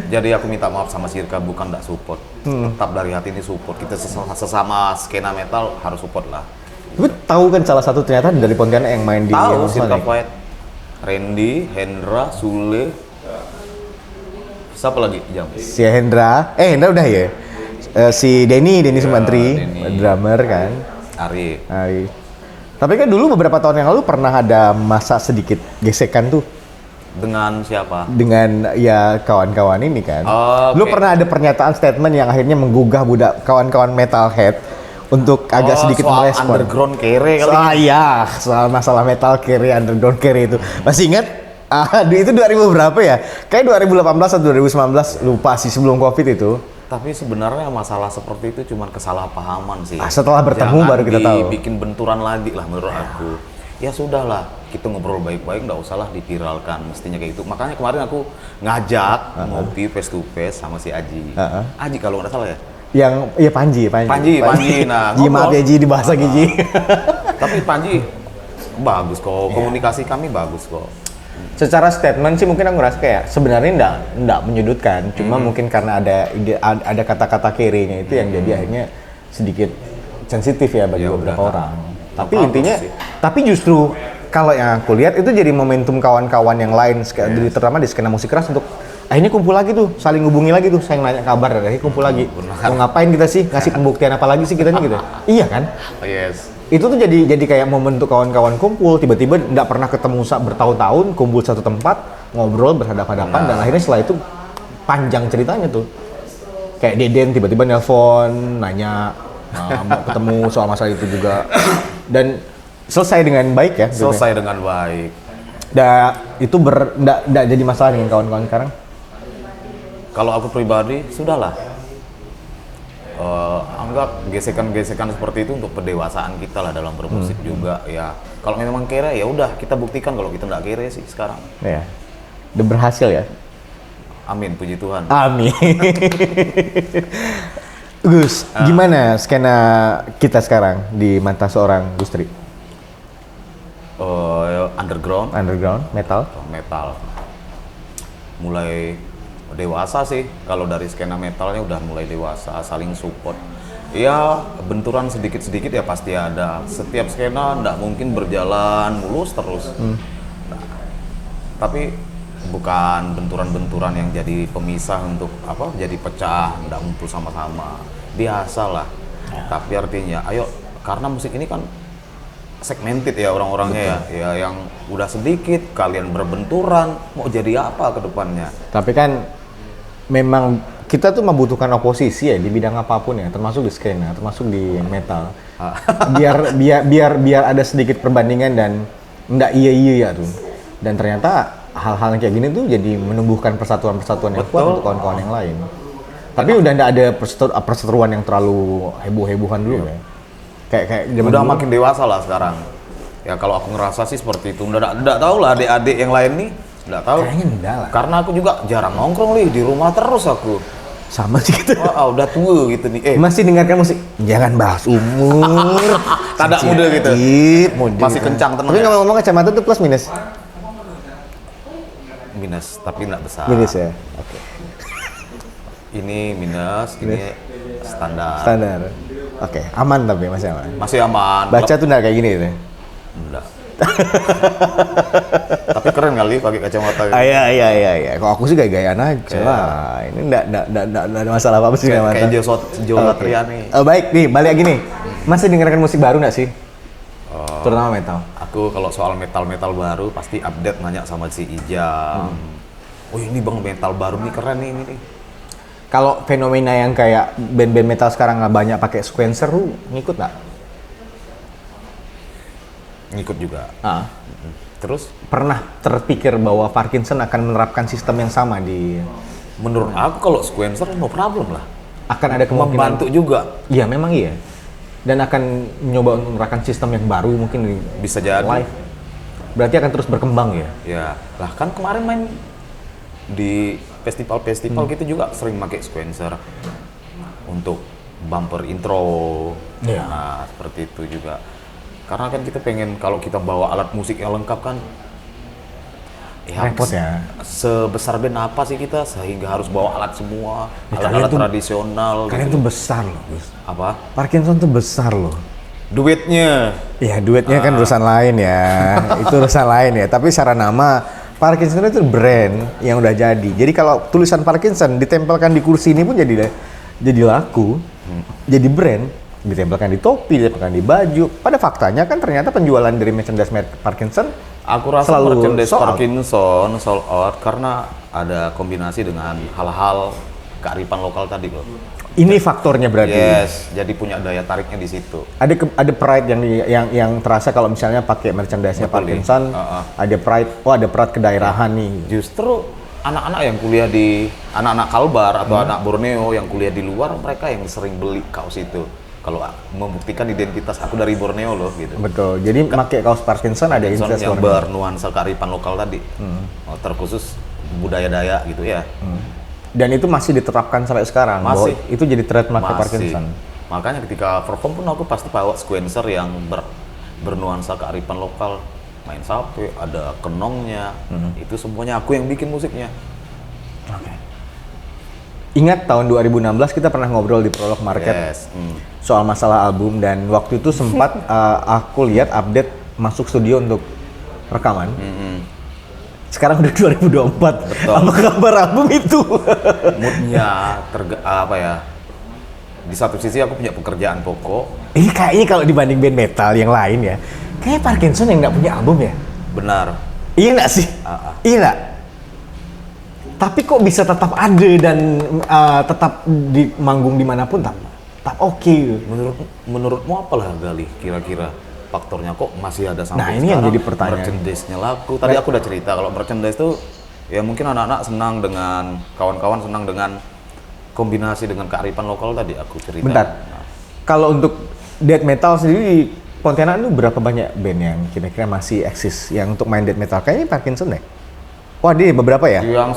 Jadi aku minta maaf sama Sirka, bukan nggak support. Tetap dari hati ini support. Kita sesama skena metal harus support lah. Tapi tahu kan salah satu ternyata dari Pontianak yang main di Tahu Hammer Sirka Sonic. Fight, Randy, Hendra, Sule, siapa lagi jam? Si Hendra udah ya. Si Denny Sumantri, Denny. drummer kan. Ari. Ari. Tapi kan dulu beberapa tahun yang lalu pernah ada masa sedikit gesekan tuh Dengan siapa? dengan ya kawan-kawan ini kan. Oh, Lu oke. pernah ada pernyataan statement yang akhirnya menggugah budak kawan-kawan metalhead untuk agak sedikit soal merespon. underground kere kali. Soal masalah metal carry, underground carry itu. Masih ingat? Itu 2000 berapa ya? Kayak 2018 atau 2019, lupa sih sebelum Covid itu. Tapi sebenarnya masalah seperti itu cuma kesalahpahaman sih. Setelah bertemu Jangan baru kita tahu. Bikin benturan lagi lah menurut aku. Ya sudahlah, kita ngobrol baik-baik, nggak usah lah dipiralkan, mestinya kayak gitu. Makanya kemarin aku ngajak ngopi face to face sama si Aji. Aji kalau nggak salah ya. Yang ya Panji. Nah, Ji maaf ngobrol. ya Ji di bahasa Giji. Tapi Panji bagus kok, komunikasi kami bagus kok. Secara statement sih mungkin aku ngerasa kayak sebenarnya enggak menyudutkan, cuma mungkin karena ada kata-kata kirinya itu yang jadi akhirnya sedikit sensitif ya bagi Ya beberapa udah. orang. Tapi Bagus intinya sih. tapi justru kalau yang aku lihat itu jadi momentum kawan-kawan yang lain terutama di skena musik keras untuk Akhirnya kumpul lagi tuh, saling hubungi lagi tuh, saya nanya kabar, akhirnya kumpul lagi. Mau ngapain kita sih? Ngasih pembuktian apa lagi sih kita nih gitu? Iya kan? Oh, yes. Itu tuh jadi kayak momen untuk kawan-kawan kumpul, tiba-tiba nggak pernah ketemu bertahun-tahun, kumpul satu tempat, ngobrol berhadapan-hadapan, dan akhirnya setelah itu panjang ceritanya tuh. Kayak Deden tiba-tiba nelpon, nanya mau ketemu soal masalah itu juga, dan selesai dengan baik ya. Selesai dengan baik. Itu nggak jadi masalah dengan kawan-kawan sekarang. Kalau aku pribadi, sudahlah. Anggap gesekan-gesekan seperti itu untuk pendewasaan kita lah dalam bermusik juga ya. Kalau memang kere ya udah kita buktikan kalau kita nggak kere sih sekarang. Ya, udah berhasil ya. Amin, puji Tuhan. Amin. Gus, gimana skena kita sekarang di mata seorang Gustri? Underground Metal. Mulai dewasa sih, kalau dari skena metalnya udah mulai dewasa, saling support. Ya benturan sedikit-sedikit ya pasti ada. Setiap skena nggak mungkin berjalan mulus terus. Tapi bukan benturan-benturan yang jadi pemisah untuk apa? Jadi pecah, nggak ngumpul sama-sama. Biasa lah. Tapi artinya, ayo karena musik ini kan segmented ya orang-orangnya ya yang udah sedikit kalian berbenturan mau jadi apa ke depannya. Tapi kan memang kita tuh membutuhkan oposisi ya di bidang apapun ya, termasuk di skena, termasuk di metal. biar ada sedikit perbandingan dan enggak iya tuh. Dan ternyata hal-hal yang kayak gini tuh jadi menumbuhkan persatuan-persatuan yang kuat untuk kawan-kawan yang lain. Tapi udah enggak ada perseteruan yang terlalu heboh-hebohan dulu ya. Kayak udah dulu. makin dewasa lah sekarang. Ya kalau aku ngerasa sih seperti itu. Enggak tahu lah adik-adik yang lain nih. Enggak tahu. Kayaknya enggak lah. Karena aku juga jarang nongkrong di rumah terus aku. Sama sih gitu. Udah tua gitu nih. Masih dengarkan musik. Jangan bahas umur. Tadak muda gitu. Masih kencang tenang. Tapi ngomong-ngomong kacamata tuh plus minus. Minus, tapi nggak besar. Minus ya. Oke. Ini minus, ini standar. Standar. Oke, aman tapi masih aman. Masih aman. Baca tuh nggak kayak gini gitu. Enggak. Tapi keren kali pakai kacamata gitu. Iya. Kok aku sih gaya-gayaan aja lah. Ini nggak ada masalah apa sih dengan mata. Kayak Joe Latria nih. Baik nih, balik lagi nih. Masih dengarkan musik baru nggak sih? Terutama metal. Aku kalau soal metal baru pasti update nanya sama si Ijam. Oh ini bang metal baru nih keren nih ini nih. Kalau fenomena yang kayak band-band metal sekarang nggak banyak pakai sequencer, lu ngikut nggak? Ngikut juga. Terus? Pernah terpikir bahwa Parkinson akan menerapkan sistem yang sama di... Menurut aku kalau sequencer no problem lah. Akan ada kemungkinan... Membantu juga. Iya, memang iya. Dan akan mencoba menerapkan sistem yang baru mungkin di Bisa jadi. live. Berarti akan terus berkembang ya? Ya, lah kan kemarin main di festival-festival kita juga sering pakai sequencer untuk bumper intro. Iya. Nah, seperti itu juga. Karena kan kita pengen kalau kita bawa alat musik yang lengkap kan repot ya. Sebesar band apa sih kita sehingga harus bawa alat semua, Ya, alat-alat tradisional Kalian gitu. tuh besar loh, Gus. Apa? Parkinson tuh besar loh. Duitnya. Ya, duitnya kan urusan lain ya. Itu urusan lain ya. Tapi secara nama, Parkinson itu brand yang udah jadi. Jadi kalau tulisan Parkinson ditempelkan di kursi ini pun jadi laku. Jadi brand. Ditempelkan di topi, ditempelkan di baju. Pada faktanya kan ternyata penjualan dari merchandise Parkinson Aku rasa selalu merchandise sold out. Parkinson sold out karena ada kombinasi dengan hal-hal kearifan lokal tadi loh. Ini faktornya berarti. Yes, jadi punya daya tariknya di situ. Ada pride yang terasa kalau misalnya pakai merchandise-nya Betul, Parkinson, ada pride, ada pride kedaerahan nih. Justru anak-anak yang kuliah di anak-anak Kalbar atau anak Borneo yang kuliah di luar, mereka yang sering beli kaos itu. Kalau membuktikan identitas aku dari Borneo loh gitu. Betul. Jadi pakai kaos Parkinson ada Parkinson influence yang Borneo. bernuansa kearifan lokal tadi. Terkhusus budaya Dayak gitu ya. Dan itu masih diterapkan sampai sekarang. Masih. Bahwa itu jadi trademark Parkinson. Makanya ketika perform pun aku pasti bawa sequencer yang bernuansa kearifan lokal. Main sape, ada kenongnya. Itu semuanya aku yang bikin musiknya. Ingat tahun 2016 kita pernah ngobrol di Prolog Market Yes. soal masalah album, dan waktu itu sempat aku lihat update masuk studio untuk rekaman. Sekarang udah 2024. Betul. Apa kabar album itu? Moodnya apa ya? Di satu sisi aku punya pekerjaan pokok. Ini kayaknya kalau dibanding band metal yang lain ya, kayak Parkinson yang nggak punya album ya. Benar. Iya nggak sih? Iya nggak? Tapi kok bisa tetap ada dan tetap di manggung dimanapun tetap oke. Menurutmu apalah Gali kira-kira faktornya kok masih ada sampai Nah, ini yang sekarang jadi pertanyaan. merchandise-nya laku. Tadi aku udah cerita kalau merchandise tuh ya mungkin anak-anak senang dengan kawan-kawan senang dengan kombinasi dengan kearifan lokal tadi aku cerita. Bentar. Nah, Kalau untuk death metal sendiri di Pontianak itu berapa banyak band yang kira-kira masih eksis yang untuk main death metal? Kayaknya Parkinson deh. Wah, dia beberapa ya? yang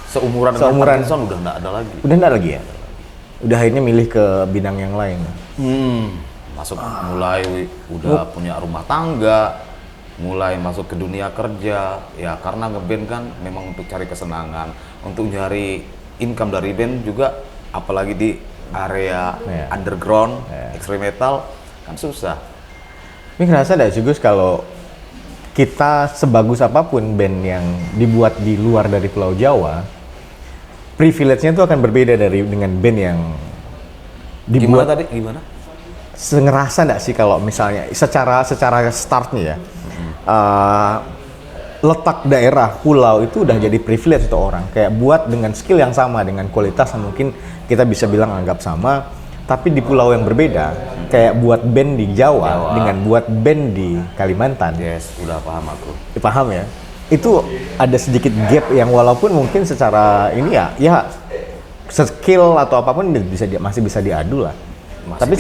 seumuran dengan Parkinson udah nggak ada lagi. Udah nggak lagi ya? Udah akhirnya milih ke bidang yang lain. Masuk mulai udah punya rumah tangga, mulai masuk ke dunia kerja. Ya karena ngeband kan memang untuk cari kesenangan, untuk nyari income dari band juga, apalagi di area underground, extreme metal kan susah. Ini ngerasa nggak sih Gus kalau kita sebagus apapun band yang dibuat di luar dari Pulau Jawa, privilege-nya itu akan berbeda dengan band yang dibuat. Gimana? Ngerasa nggak sih kalau misalnya secara start nih ya, letak daerah pulau itu udah jadi privilege untuk orang. Kayak buat dengan skill yang sama, dengan kualitas yang mungkin kita bisa bilang anggap sama, tapi di pulau yang berbeda. Kayak buat band di Jawa dengan buat band di Kalimantan. Yes, udah paham aku. Paham ya? Itu ada sedikit gap yang walaupun mungkin secara ini ya skill atau apapun masih bisa diadu lah. Tapi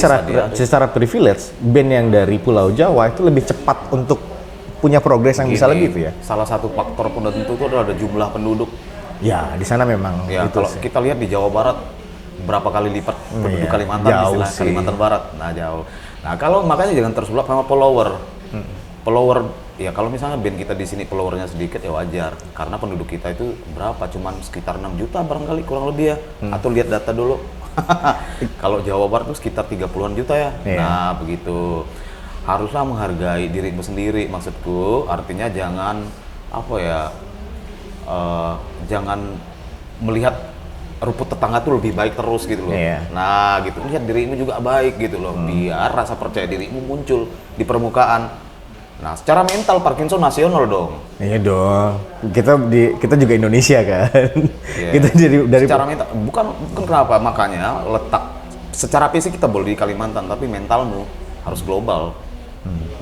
secara privilege, band yang dari Pulau Jawa itu lebih cepat untuk punya progres yang bisa lebih itu ya. Salah satu faktor penentu itu adalah ada jumlah penduduk. Ya, di sana memang Ya, itu kalau sih. kita lihat di Jawa Barat berapa kali lipat penduduk Iya, Kalimantan, jauh istilah sih. Kalimantan Barat. Nah, jauh. Nah, kalau makanya jangan tersulap sama follower. Follower ya kalau misalnya band kita di sini followernya sedikit ya wajar karena penduduk kita itu berapa? Cuman sekitar 6 juta barangkali kurang lebih ya. Atau lihat data dulu. Kalau Jawa Barat itu sekitar 30-an juta ya. Iya. Nah, begitu. Haruslah menghargai dirimu sendiri, maksudku. Artinya jangan apa ya? Jangan melihat rumput tetangga tuh lebih baik terus gitu loh. Iya. Nah, gitu. Lihat dirimu juga baik gitu loh. Biar rasa percaya dirimu muncul di permukaan. Nah, secara mental Parkinson nasional dong. Iya dong. Kita juga Indonesia kan. Iya. Kita dari Secara mental bukan kenapa makanya letak secara fisik kita boleh di Kalimantan tapi mentalmu harus global.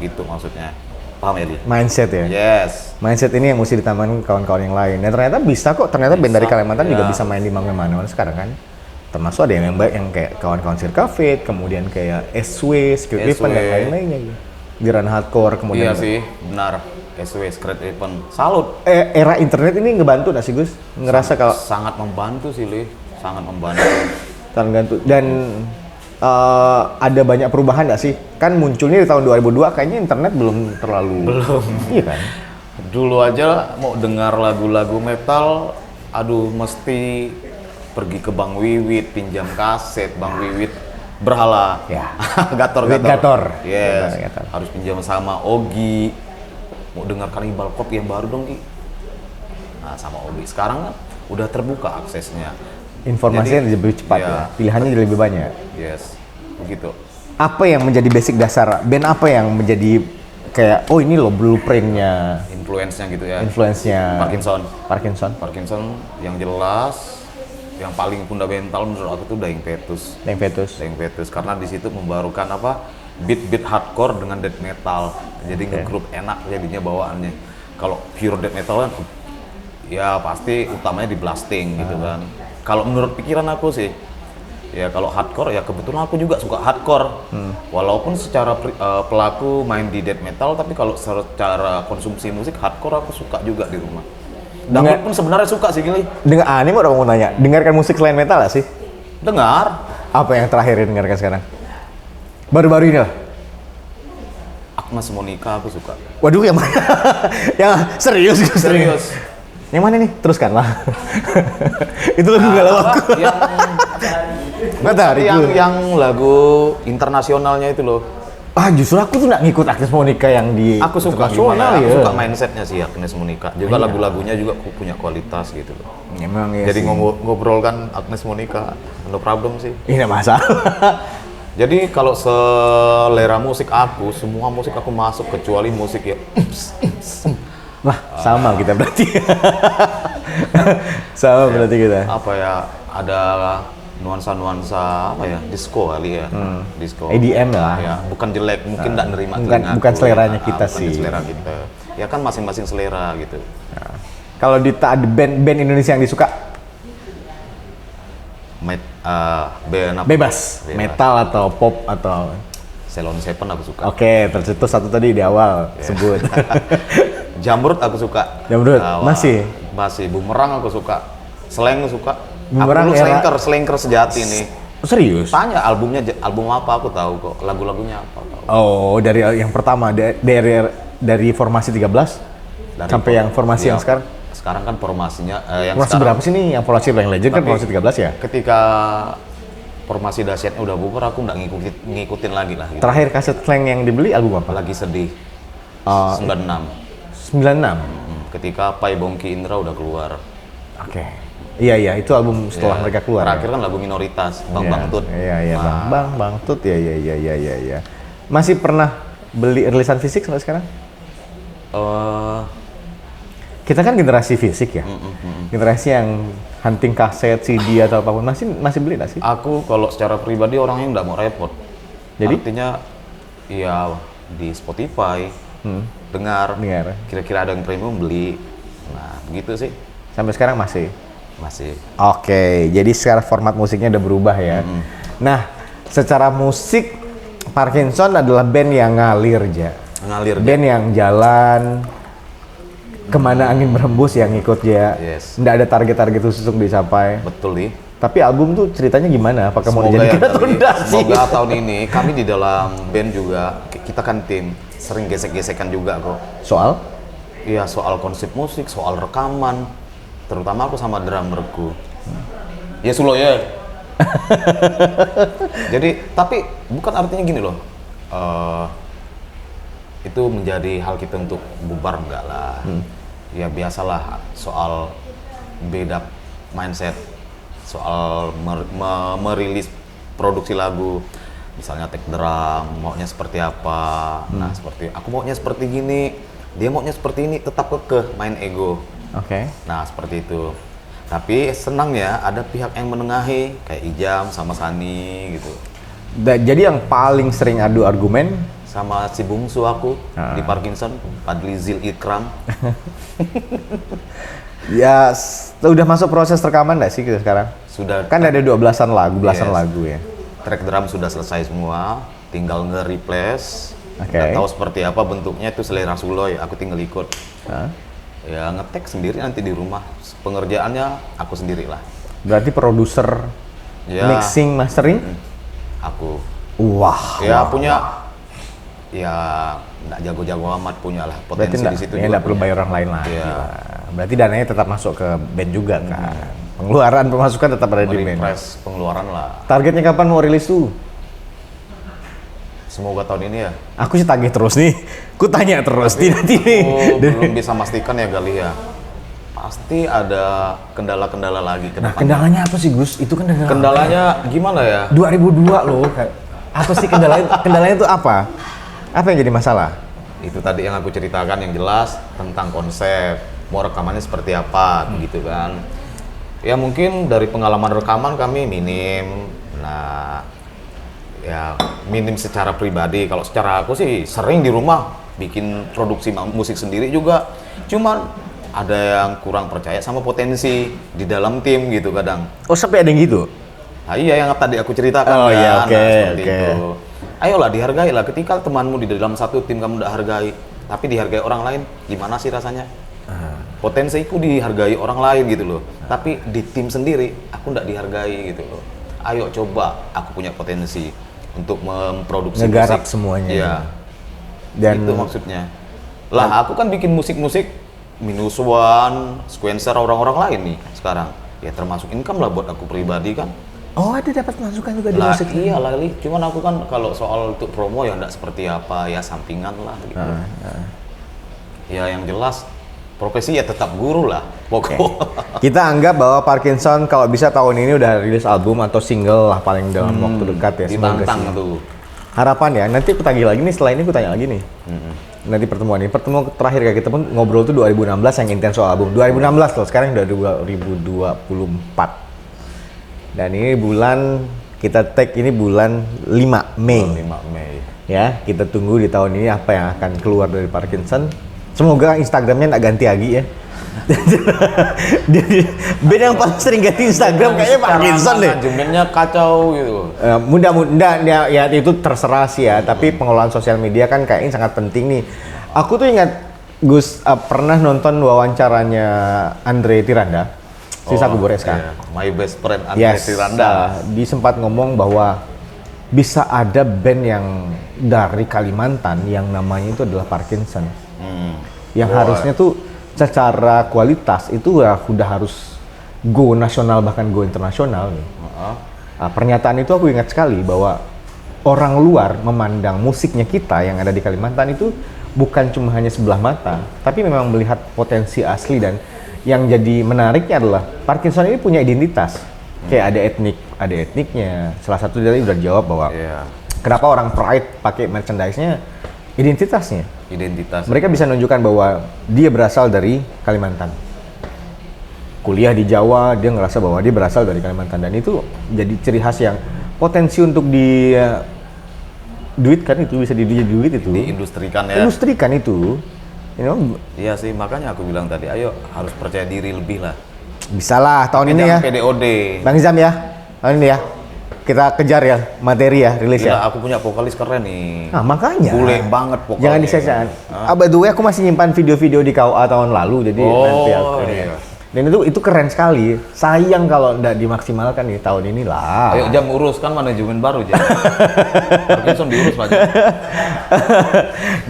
Gitu maksudnya. Paham ya, Di? mindset ya. Yes. Mindset ini yang mesti ditambahkan kawan-kawan yang lain. Dan ternyata bisa kok. Ternyata band dari Bisa, Kalimantan juga ya. bisa main di mana-mana sekarang kan. Termasuk ada yang baik yang kayak kawan-kawan Circa Fate, kemudian kayak SW, Secret Weapon dan lain-lainnya gitu. Geran hardcore kemudian. Iya sih, benar. SW Secret Weapon. Salut. Era internet ini ngebantu nggak sih Gus? Ngerasa kalau Sangat membantu sih, Li. Sangat membantu. tergantung dan ada banyak perubahan nggak sih? Kan munculnya di tahun 2002 kayaknya internet belum terlalu. Iya kan? Dulu aja mau dengar lagu-lagu metal, aduh mesti pergi ke Bang Wiwit, pinjam kaset, Bang Wiwit berhala. Ya. Gator. Yes. Gator. Harus pinjam sama Ogi. Mau dengar Cannibal Corpse yang baru dong, Ki. Nah, sama Ogi. Sekarang kan udah terbuka aksesnya. Informasinya Jadi, lebih cepat iya. ya. Pilihannya jadi lebih banyak. Yes. Begitu. Apa yang menjadi basic dasar? Band apa yang menjadi kayak oh ini loh blueprintnya, Influence-nya gitu ya. influence-nya Parkinson. Parkinson, Yang jelas yang paling fundamental menurut aku tuh Dying Fetus. Dying Fetus karena di situ membarukan apa beat hardcore dengan death metal. Jadi ngegroup enak jadinya bawaannya. Kalau pure death metal kan ya pasti utamanya di blasting gitu kan. Kalau menurut pikiran aku sih ya kalau hardcore ya kebetulan aku juga suka hardcore. Walaupun secara pelaku main di death metal tapi kalau secara konsumsi musik hardcore aku suka juga di rumah. Dangdut pun sebenarnya suka sih Gili. Ini udah mau nanya, dengarkan musik selain metal gak sih? Dengar. Apa yang terakhir dengarkan sekarang? Baru-baru ini lah. Agnes Monica aku suka. Waduh, yang mana? Yang serius. Yang mana nih? Teruskanlah. Itu lagu galau aku. Yang Matahari. yang lagu internasionalnya itu loh. Justru aku tuh nggak ngikut Agnes Monica yang di Aku suka internasional gimana, aku ya. suka mindsetnya sih Agnes Monica. Juga Iya. lagu-lagunya juga punya kualitas gitu loh. Emang ya Jadi sih. ngobrol kan Agnes Monica, no problem sih. Ini nggak masalah. Jadi kalau selera musik aku, semua musik aku masuk kecuali musik ya. Wah, sama kita berarti. Sama berarti kita. Apa ya, ada nuansa-nuansa apa ya, disco kali ya, disco. EDM lah. Ya, bukan jelek, mungkin nggak nerima bukan telingaku, seleranya ya. kita Bukan sih. selera kita. Ya kan masing-masing selera gitu. Kalau ada band Indonesia yang disuka, Band apa? bebas. Metal atau pop atau. Ceylon Seven aku suka. Oke, tercetus satu tadi di awal Iya. sebut. Jamrut aku suka. Jamrut, Wah, masih? Masih. Bumerang aku suka. Slang suka. Bumerang aku era- dulu slanker sejati nih. Serius? Tanya album apa aku tahu kok. Lagu-lagunya apa tahu. Oh, dari yang pertama dari formasi 13 sampai yang formasi Iya. yang sekarang. Sekarang kan formasinya yang Formasi sekarang berapa sih nih? Yang formasi paling legend kan Tapi- formasi 13 ya? ketika formasi dahsyatnya udah bubar aku nggak ngikutin lagi lah gitu. Terakhir kaset slang yang dibeli album apa? Lagi sedih. Oh, 96. 96. Ketika Pai Bongki Indra udah keluar. Oke. Iya, itu album setelah Ya, mereka keluar. Terakhir ya? kan lagu minoritas, Bang Iya, Bang Tut. Iya, Nah, Bang Tut. Iya. Masih pernah beli rilisan fisik sampai sekarang? eh, Kita kan generasi fisik ya. Generasi yang hunting kaset, CD atau apapun masih beli nggak sih? aku kalau secara pribadi orangnya nggak mau repot. Jadi? Artinya ya di Spotify dengar, Dengar. kira-kira ada yang premium beli. Nah begitu sih Sampai sekarang masih. masih. Oke, jadi sekarang format musiknya udah berubah ya. Nah, secara musik Parkinson adalah band yang ngalir aja. Ngalir dia. Band yang jalan kemana angin berhembus yang ikut ya. Yes. Nggak ada target-target khusus untuk dicapai. Betul nih. Tapi album tuh ceritanya gimana? Apakah mau Semoga dijadikan ya atau kali- enggak sih? semoga tahun ini kami di dalam band juga kita kan tim sering gesek-gesekan juga kok. Soal? Iya soal konsep musik, soal rekaman, terutama aku sama drummerku. Ya Sulo ya. Jadi tapi bukan artinya gini loh. Itu menjadi hal kita untuk bubar enggak lah. Ya biasalah soal beda mindset, soal merilis produksi lagu. Misalnya take drum, maunya seperti apa. Nah seperti aku maunya seperti gini, dia maunya seperti ini, tetap kekeh main ego. Oke. Nah seperti itu. Tapi senang ya ada pihak yang menengahi kayak Ijam sama Sani gitu. Jadi yang paling sering adu argumen Sama si bungsu aku Ah. di Parkinson, Padli Zil Ikram. ya udah masuk proses rekaman nggak sih kita sekarang? Sudah Kan ada 12-an lagu, belasan Yes. lagu ya. track drum sudah selesai semua, tinggal nge-replace. Oke. Nggak tahu seperti apa bentuknya, itu selera Suloy, aku tinggal ikut. Hah? Ya ngetek sendiri nanti di rumah. Pengerjaannya aku sendirilah. Berarti produser, Ya. mixing, mastering? Aku Wah. ya punya ya nggak jago-jago amat, punya lah Berarti potensi di situ juga nggak perlu punya. bayar orang lain lah. Iya. Berarti dananya tetap masuk ke band juga kan. Pengeluaran pemasukan tetap ada di band. Merepress pengeluaran lah. Targetnya kapan mau rilis tuh? Semoga tahun ini ya. Aku sih tagih terus nih. Ku tanya terus tidak nih. Aku belum bisa pastikan ya kali ya. Pasti ada kendala-kendala lagi ke Nah, depan. kendalanya apa sih Gus? Itu kan Kendalanya gimana ya? 2002 loh. Apa sih kendalanya? Kendalanya itu apa? Apa yang jadi masalah? Itu tadi yang aku ceritakan yang jelas tentang konsep, mau rekamannya seperti apa, gitu kan. Ya mungkin dari pengalaman rekaman kami minim. Nah, ya minim secara pribadi. Kalau secara aku sih sering di rumah bikin produksi musik sendiri juga. Cuman ada yang kurang percaya sama potensi di dalam tim gitu kadang. Oh, sampai ada yang gitu? Nah, iya yang tadi aku ceritakan Oh, kan. iya, oke, Nah, seperti oke. itu. Ayolah dihargai lah. Ketika temanmu di dalam satu tim kamu tidak hargai, tapi dihargai orang lain, gimana sih rasanya? Potensiku dihargai orang lain gitu loh. Tapi di tim sendiri aku tidak dihargai gitu loh. Ayo coba, aku punya potensi untuk memproduksi Ngegarap musik. semuanya. Iya. Dan Itu maksudnya. Lah aku kan bikin musik-musik minus one, sequencer orang-orang lain nih sekarang. Ya termasuk income lah buat aku pribadi kan. Oh, ada dapat masukan juga di Lah musik. iya lah, Li. Cuman aku kan kalau soal untuk promo ya enggak seperti apa, ya sampingan lah gitu. Ya yang jelas profesi ya tetap guru lah pokok. Kita anggap bahwa Parkinson kalau bisa tahun ini udah rilis album atau single lah paling dalam waktu dekat ya. Semoga Ditantang sih. tuh. Harapan ya, nanti aku tagih lagi nih, setelah ini aku tanya lagi nih. Nanti pertemuan terakhir kayak kita pun ngobrol tuh 2016 yang intens soal album. 2016 loh, sekarang udah 2024. Dan ini bulan, kita tag ini bulan 5 Mei. 5 Mei. Ya, kita tunggu di tahun ini apa yang akan keluar dari Parkinson. Semoga Instagramnya nggak ganti lagi ya. Band yang paling sering ganti Instagram kayaknya Parkinson deh. Manajemennya kacau gitu. Mudah-mudahan ya itu terserah sih ya, tapi pengelolaan sosial media kan kayaknya sangat penting nih. Aku tuh ingat Gus pernah nonton wawancaranya Andre Tiranda, sisa kubur SK. Iya. My best friend Andre Tiranda. Dia sempat ngomong bahwa bisa ada band yang dari Kalimantan yang namanya itu adalah Parkinson. Yang harusnya tuh secara kualitas itu ya udah harus go nasional bahkan go internasional nih. Nah, pernyataan itu aku ingat sekali bahwa orang luar memandang musiknya kita yang ada di Kalimantan itu bukan cuma hanya sebelah mata, tapi memang melihat potensi asli. Dan yang jadi menariknya adalah Parkinson ini punya identitas. Kayak ada etniknya. Salah satu dari udah jawab bahwa kenapa orang Pride pakai merchandise-nya, identitasnya. Mereka bisa menunjukkan bahwa dia berasal dari Kalimantan. Kuliah di Jawa, dia ngerasa bahwa dia berasal dari Kalimantan, dan itu jadi ciri khas yang potensi untuk duitkan itu, bisa duit itu. Diindustrikan ya. Industrikan itu. You know, iya sih, makanya aku bilang tadi, ayo harus percaya diri lebih lah. bisa lah tahun ini ya. PDOD. Bang Izam ya, tahun ini ya. Kita kejar ya, materi ya, rilis ya. Aku punya vokalis keren nih. Nah makanya. Bule banget vokalnya. Jangan disesakan. By the way, aku masih nyimpan video-video di KUA tahun lalu, jadi nanti aku. Iya. Dan itu keren sekali. Sayang kalau nggak dimaksimalkan di tahun ini lah. Ayo Jam urus kan manajemen baru Jam. Parkinson diurus Pak Jam.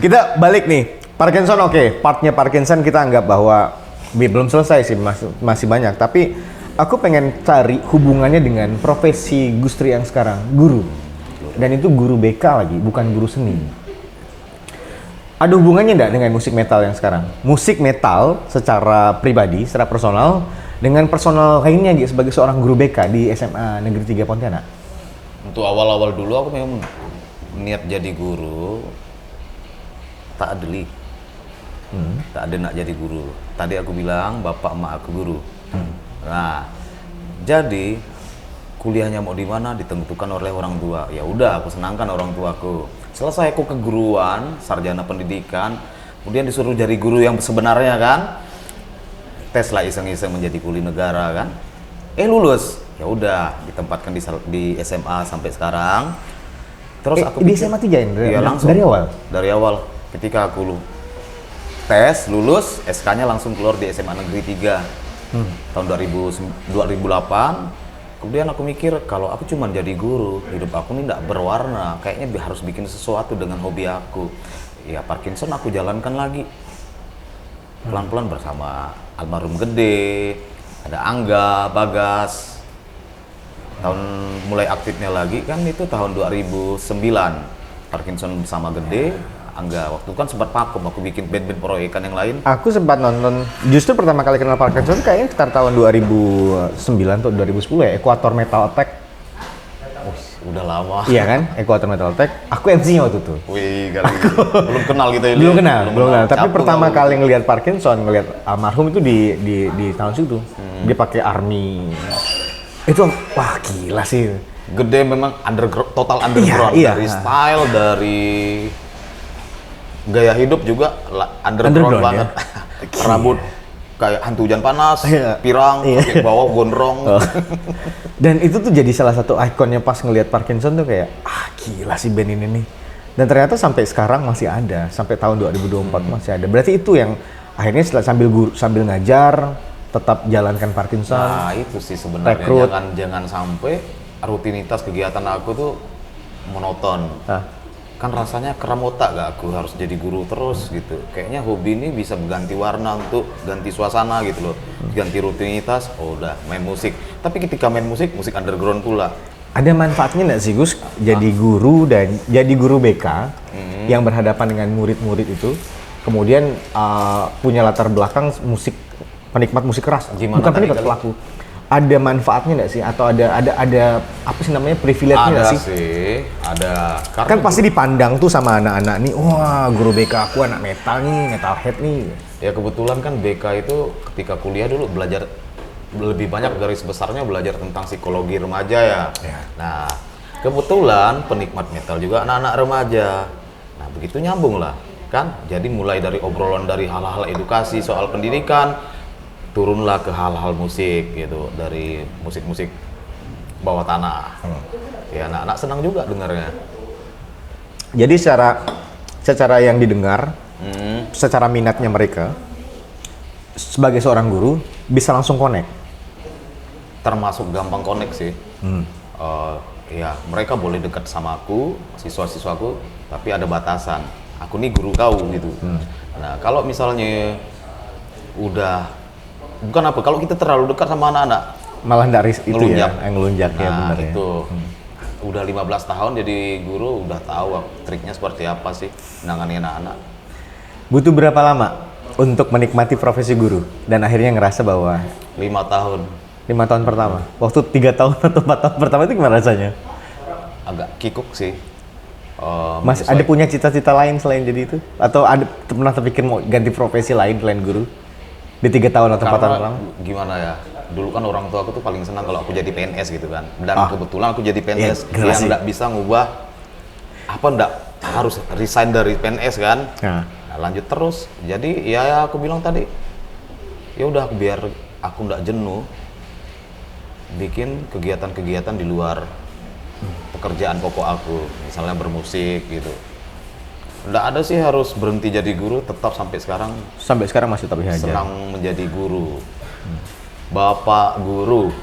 Kita balik nih. Parkinson oke. Partnya Parkinson kita anggap bahwa belum selesai sih, masih banyak. Tapi aku pengen cari hubungannya dengan profesi Gustri yang sekarang, guru. Dan itu guru BK lagi, bukan guru seni. Ada hubungannya enggak dengan musik metal yang sekarang? Musik metal secara pribadi, secara personal, dengan personal lainnya gitu, sebagai seorang guru BK di SMA Negeri 3 Pontianak. Untuk awal-awal dulu aku memang niat jadi guru, tak adeli. Tak ada nak jadi guru. Tadi aku bilang bapak emak aku guru. Nah, jadi kuliahnya mau di mana ditentukan oleh orang tua. Ya udah, aku senangkan orang tuaku. Selesai aku keguruan, sarjana pendidikan, kemudian disuruh jadi guru yang sebenarnya kan. Tes lah iseng-iseng menjadi kuli negara kan. Lulus. Ya udah, ditempatkan di SMA sampai sekarang. Terus aku di SMA 3 ya? Iya, langsung. Dari awal? Dari awal. Ketika aku tes, lulus, SK-nya langsung keluar di SMA Negeri 3 tahun 2008. Kemudian aku mikir, kalau aku cuma jadi guru, hidup aku ini tidak berwarna, kayaknya harus bikin sesuatu dengan hobi aku. Ya Parkinson aku jalankan lagi pelan-pelan bersama almarhum Gede, ada Angga, Bagas. Tahun mulai aktifnya lagi kan itu tahun 2009, Parkinson bersama Gede, Angga. Waktu kan sempat vakum, aku bikin band-band proyekan yang lain. Aku sempat nonton, justru pertama kali kenal Parkinson kayaknya sekitar tahun 2009 atau 2010 ya, Equator Metal Attack. Udah lama. Iya kan, Equator Metal Attack. Aku MC-nya waktu itu. Wih, kali belum kenal gitu ya. Belum kenal. Tapi Capung pertama aku. kali ngelihat Parkinson, ngelihat almarhum itu di tahun situ. Dia pakai army. Itu wah gila sih. Gede memang total underground, Iya. dari style, dari gaya hidup juga underground banget. Ya? Rambut kayak hantu hujan panas, Iya. pirang, Iya. pakai bawah gondrong. Dan itu tuh jadi salah satu ikonnya pas ngelihat Parkinson tuh kayak gila sih band ini nih. Dan ternyata sampai sekarang masih ada, sampai tahun 2024 masih ada. Berarti itu yang akhirnya setelah sambil ngajar tetap jalankan Parkinson. Nah, itu sih sebenarnya, Rekrut. jangan sampai rutinitas kegiatan aku tuh monoton. kan rasanya keram otak gak aku harus jadi guru terus gitu. Kayaknya hobi ini bisa ganti warna untuk ganti suasana gitu loh, ganti rutinitas. Oh udah main musik, tapi ketika main musik underground pula. Ada manfaatnya nggak sih Gus jadi guru dan jadi guru BK yang berhadapan dengan murid-murid itu, kemudian punya latar belakang musik, penikmat musik keras, Gimana bukan tadi penikmat, kali? pelaku. Ada manfaatnya nggak sih atau ada apa sih namanya privilege-nya Ada nggak sih? sih, ada. Karena Kan pasti dipandang tuh sama anak-anak nih, wah guru BK aku anak metal nih, metalhead nih. ya kebetulan kan BK itu ketika kuliah dulu belajar lebih banyak garis besarnya belajar tentang psikologi remaja ya. Nah, kebetulan penikmat metal juga anak-anak remaja. Nah, begitu nyambung lah, kan? Jadi mulai dari obrolan dari hal-hal edukasi soal pendidikan, turunlah ke hal-hal musik gitu, dari musik-musik bawah tanah. Ya, anak-anak senang juga dengarnya. Jadi secara yang didengar, secara minatnya mereka, sebagai seorang guru bisa langsung connect. Termasuk gampang connect sih. Ya, mereka boleh dekat sama aku, siswa-siswaku, tapi ada batasan. Aku nih guru kau gitu. Nah, kalau misalnya udah bukan apa, kalau kita terlalu dekat sama anak-anak, Malah dari itu ngelunjak. ya, yang ngelunjak ya Nah, benar ya. itu udah 15 tahun jadi guru, udah tahu triknya seperti apa sih menangani anak-anak. Butuh berapa lama untuk menikmati profesi guru dan akhirnya ngerasa bahwa 5 tahun 5 tahun pertama, waktu 3 tahun atau 4 tahun pertama itu gimana rasanya? agak kikuk sih. Mas ada punya cita-cita lain selain jadi itu? Atau ada pernah terpikir mau ganti profesi lain selain guru? Di 3 tahun atau 4 tahun Karena pertama? gimana ya, dulu kan orang tua aku tuh paling senang kalau aku jadi PNS gitu kan, dan kebetulan aku jadi PNS Iya, yang nggak bisa ngubah apa, nggak harus resign dari PNS kan. Nah, Nah, lanjut terus, jadi ya aku bilang tadi, ya udah biar aku nggak jenuh bikin kegiatan-kegiatan di luar pekerjaan pokok aku, misalnya bermusik gitu. Nggak ada sih harus berhenti jadi guru, tetap sampai sekarang sampai sekarang masih tetap dihajar. senang menjadi guru. Bapak guru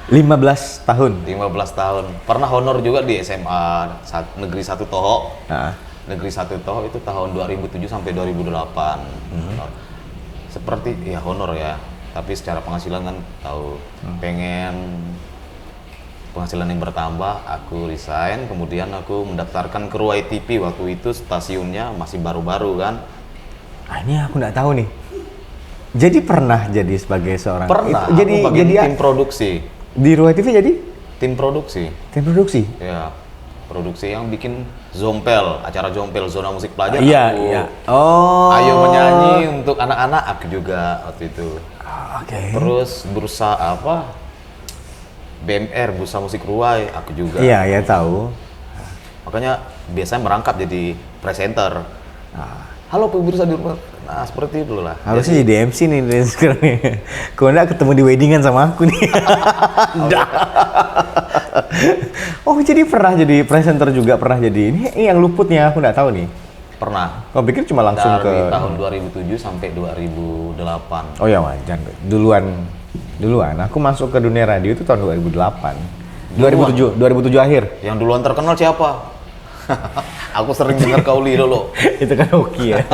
15 tahun. 15 tahun. Pernah honor juga di SMA Negeri 1 Toho. Nah, Negeri 1 Toho itu tahun 2007 sampai 2008. Seperti ya honor ya, tapi secara penghasilan kan tahu pengen penghasilan yang bertambah, aku resign, kemudian aku mendaftarkan ke Ruai TV. Waktu itu stasiunnya masih baru-baru kan. ini aku nggak tahu nih. Jadi pernah jadi sebagai seorang Pernah, itu, jadi aku bagian jadi tim produksi. di Ruai TV jadi Tim produksi. tim produksi. Ya, produksi yang bikin Zompel, acara Zompel Zona Musik Pelajar. Iya, aku. iya. Oh. Ayo menyanyi untuk anak-anak, aku juga waktu itu. Oke. Terus berusaha apa? BMR, Bursa Musik Ruai, aku juga. Iya, ya tahu. Makanya biasanya merangkap jadi presenter. Halo pemirsa di rumah. Nah, seperti itu lah. Harusnya jadi MC nih dari sekarang nih. Kau nggak ketemu di weddingan sama aku nih. Dah. Oh, jadi pernah jadi presenter juga, pernah jadi. Ini yang luputnya aku nggak tahu nih. Pernah. Kau pikir cuma langsung Dari ke tahun 2007 sampai 2008. Oh ya wajar. Duluan. Aku masuk ke dunia radio itu tahun 2008. 2007 akhir. Yang duluan terkenal siapa? Aku sering dengar Kauli dulu. Itu kan hoki ya.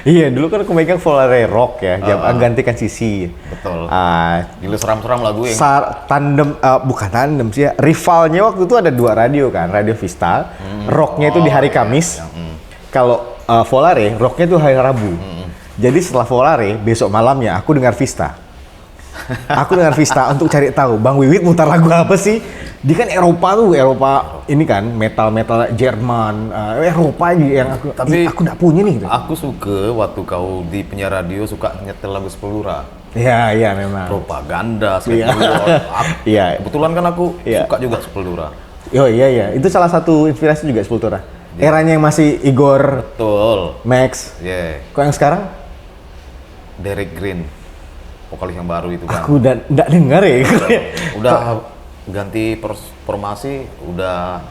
Iya, dulu kan aku megang Volare Rock ya, gantikan Sisi. Betul. Ah, Gila seram-seram lagu yang tandem, bukan tandem sih ya, rivalnya waktu itu ada 2 radio kan, Radio Vista, rocknya itu di hari Kamis. Kalau Volare, rocknya itu hari Rabu. Jadi setelah Volare, besok malamnya aku dengar Vista. Aku dengar Vista untuk cari tahu Bang Wiwit mutar lagu apa sih? Dia kan Eropa ini kan metal Jerman, Eropa aja yang aku nggak punya nih. Gitu. aku suka waktu kau di penyiar radio suka nyetel lagu Sepultura. Iya memang. Propaganda, Iya. Iya. Kebetulan kan aku Iya. suka juga Sepultura. Oh iya, itu salah satu inspirasi juga Sepultura. Iya. Eranya yang masih Igor, Betul. Max. Yeah. Kok yang sekarang? Derek Green, vokalis yang baru itu kan. Aku udah nggak dengar ya. Udah ganti formasi, udah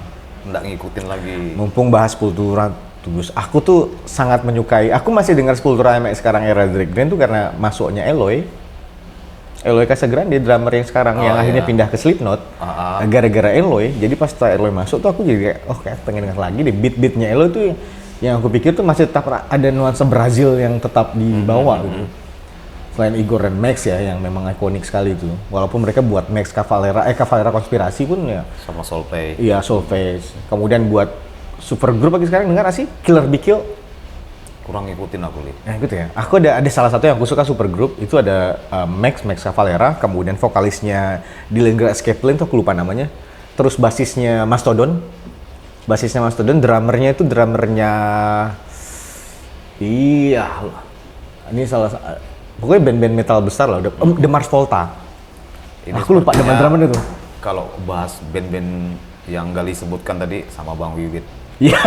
nggak ngikutin lagi. Mumpung bahas Sepultura, Gus, aku tuh sangat menyukai. Aku masih dengar Sepultura sampai sekarang era Derek Green tuh karena masuknya Eloy. Eloy Casagrande, drummer yang sekarang yang akhirnya iya. pindah ke Slipknot. Gara-gara Eloy, jadi pas setelah Eloy masuk tuh aku jadi kayak, oh kayak pengen denger lagi deh beat-beatnya Eloy tuh yang aku pikir tuh masih tetap ada nuansa Brazil yang tetap dibawa gitu. Selain Igor dan Max ya, yang memang ikonik sekali itu. Walaupun mereka buat Max Cavalera Konspirasi pun ya. Sama Soulface. Iya, Soulface. Kemudian buat supergroup lagi sekarang dengar nggak sih? Killer Be Kill. Kurang ngikutin aku, Li. Nah gitu ya. Aku ada salah satu yang aku suka supergroup itu ada Max Cavalera, kemudian vokalisnya Dylan Grass Kaplan tuh aku lupa namanya. Terus basisnya Mastodon, drummernya itu iya. Ini pokoknya band-band metal besar lah, The Mars Volta. Aku lupa nama drummernya tuh. Kalau bahas band-band yang Gali sebutkan tadi sama Bang Wiwit. Iya.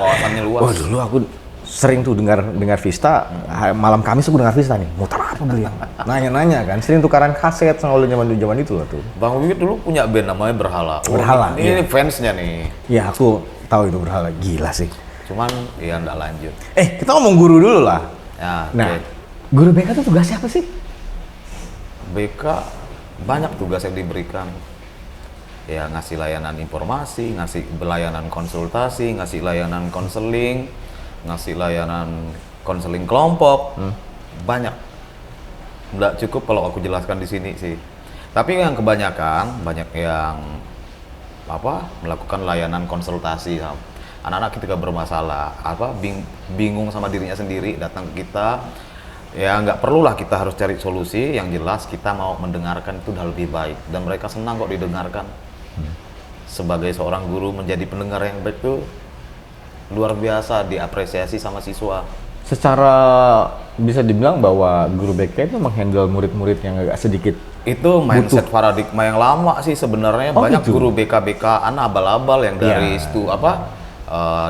Wawasannya luas. Oh dulu aku sering tuh dengar Vista, malam Kamis aku dengar Vista nih, muter apa beli? Nanya-nanya kan, sering tukaran kaset sama lu zaman itu lah tuh. Bang Wiwit dulu punya band namanya Berhala. Berhala, Ini fansnya nih. Iya aku tahu itu Berhala, gila sih. Cuman ya nggak lanjut. Kita ngomong guru dulu lah. Ya, Nah, oke. guru BK tuh tugasnya apa sih? BK banyak tugas yang diberikan. Ya ngasih layanan informasi, ngasih layanan konsultasi, ngasih layanan konseling, ngasih layanan konseling kelompok. Banyak. Nggak cukup kalau aku jelaskan di sini sih. Tapi yang kebanyakan banyak yang melakukan layanan konsultasi. Anak-anak ketika bermasalah, bingung sama dirinya sendiri, datang ke kita. Ya nggak perlulah kita harus cari solusi, yang jelas kita mau mendengarkan itu udah lebih baik, dan mereka senang kok didengarkan. Sebagai seorang guru menjadi pendengar yang baik itu luar biasa, diapresiasi sama siswa. Secara bisa dibilang bahwa guru BK itu menghandle murid-murid yang agak sedikit Itu mindset paradigma yang lama sih sebenarnya. Banyak gitu. guru BK-BK abal-abal yang dari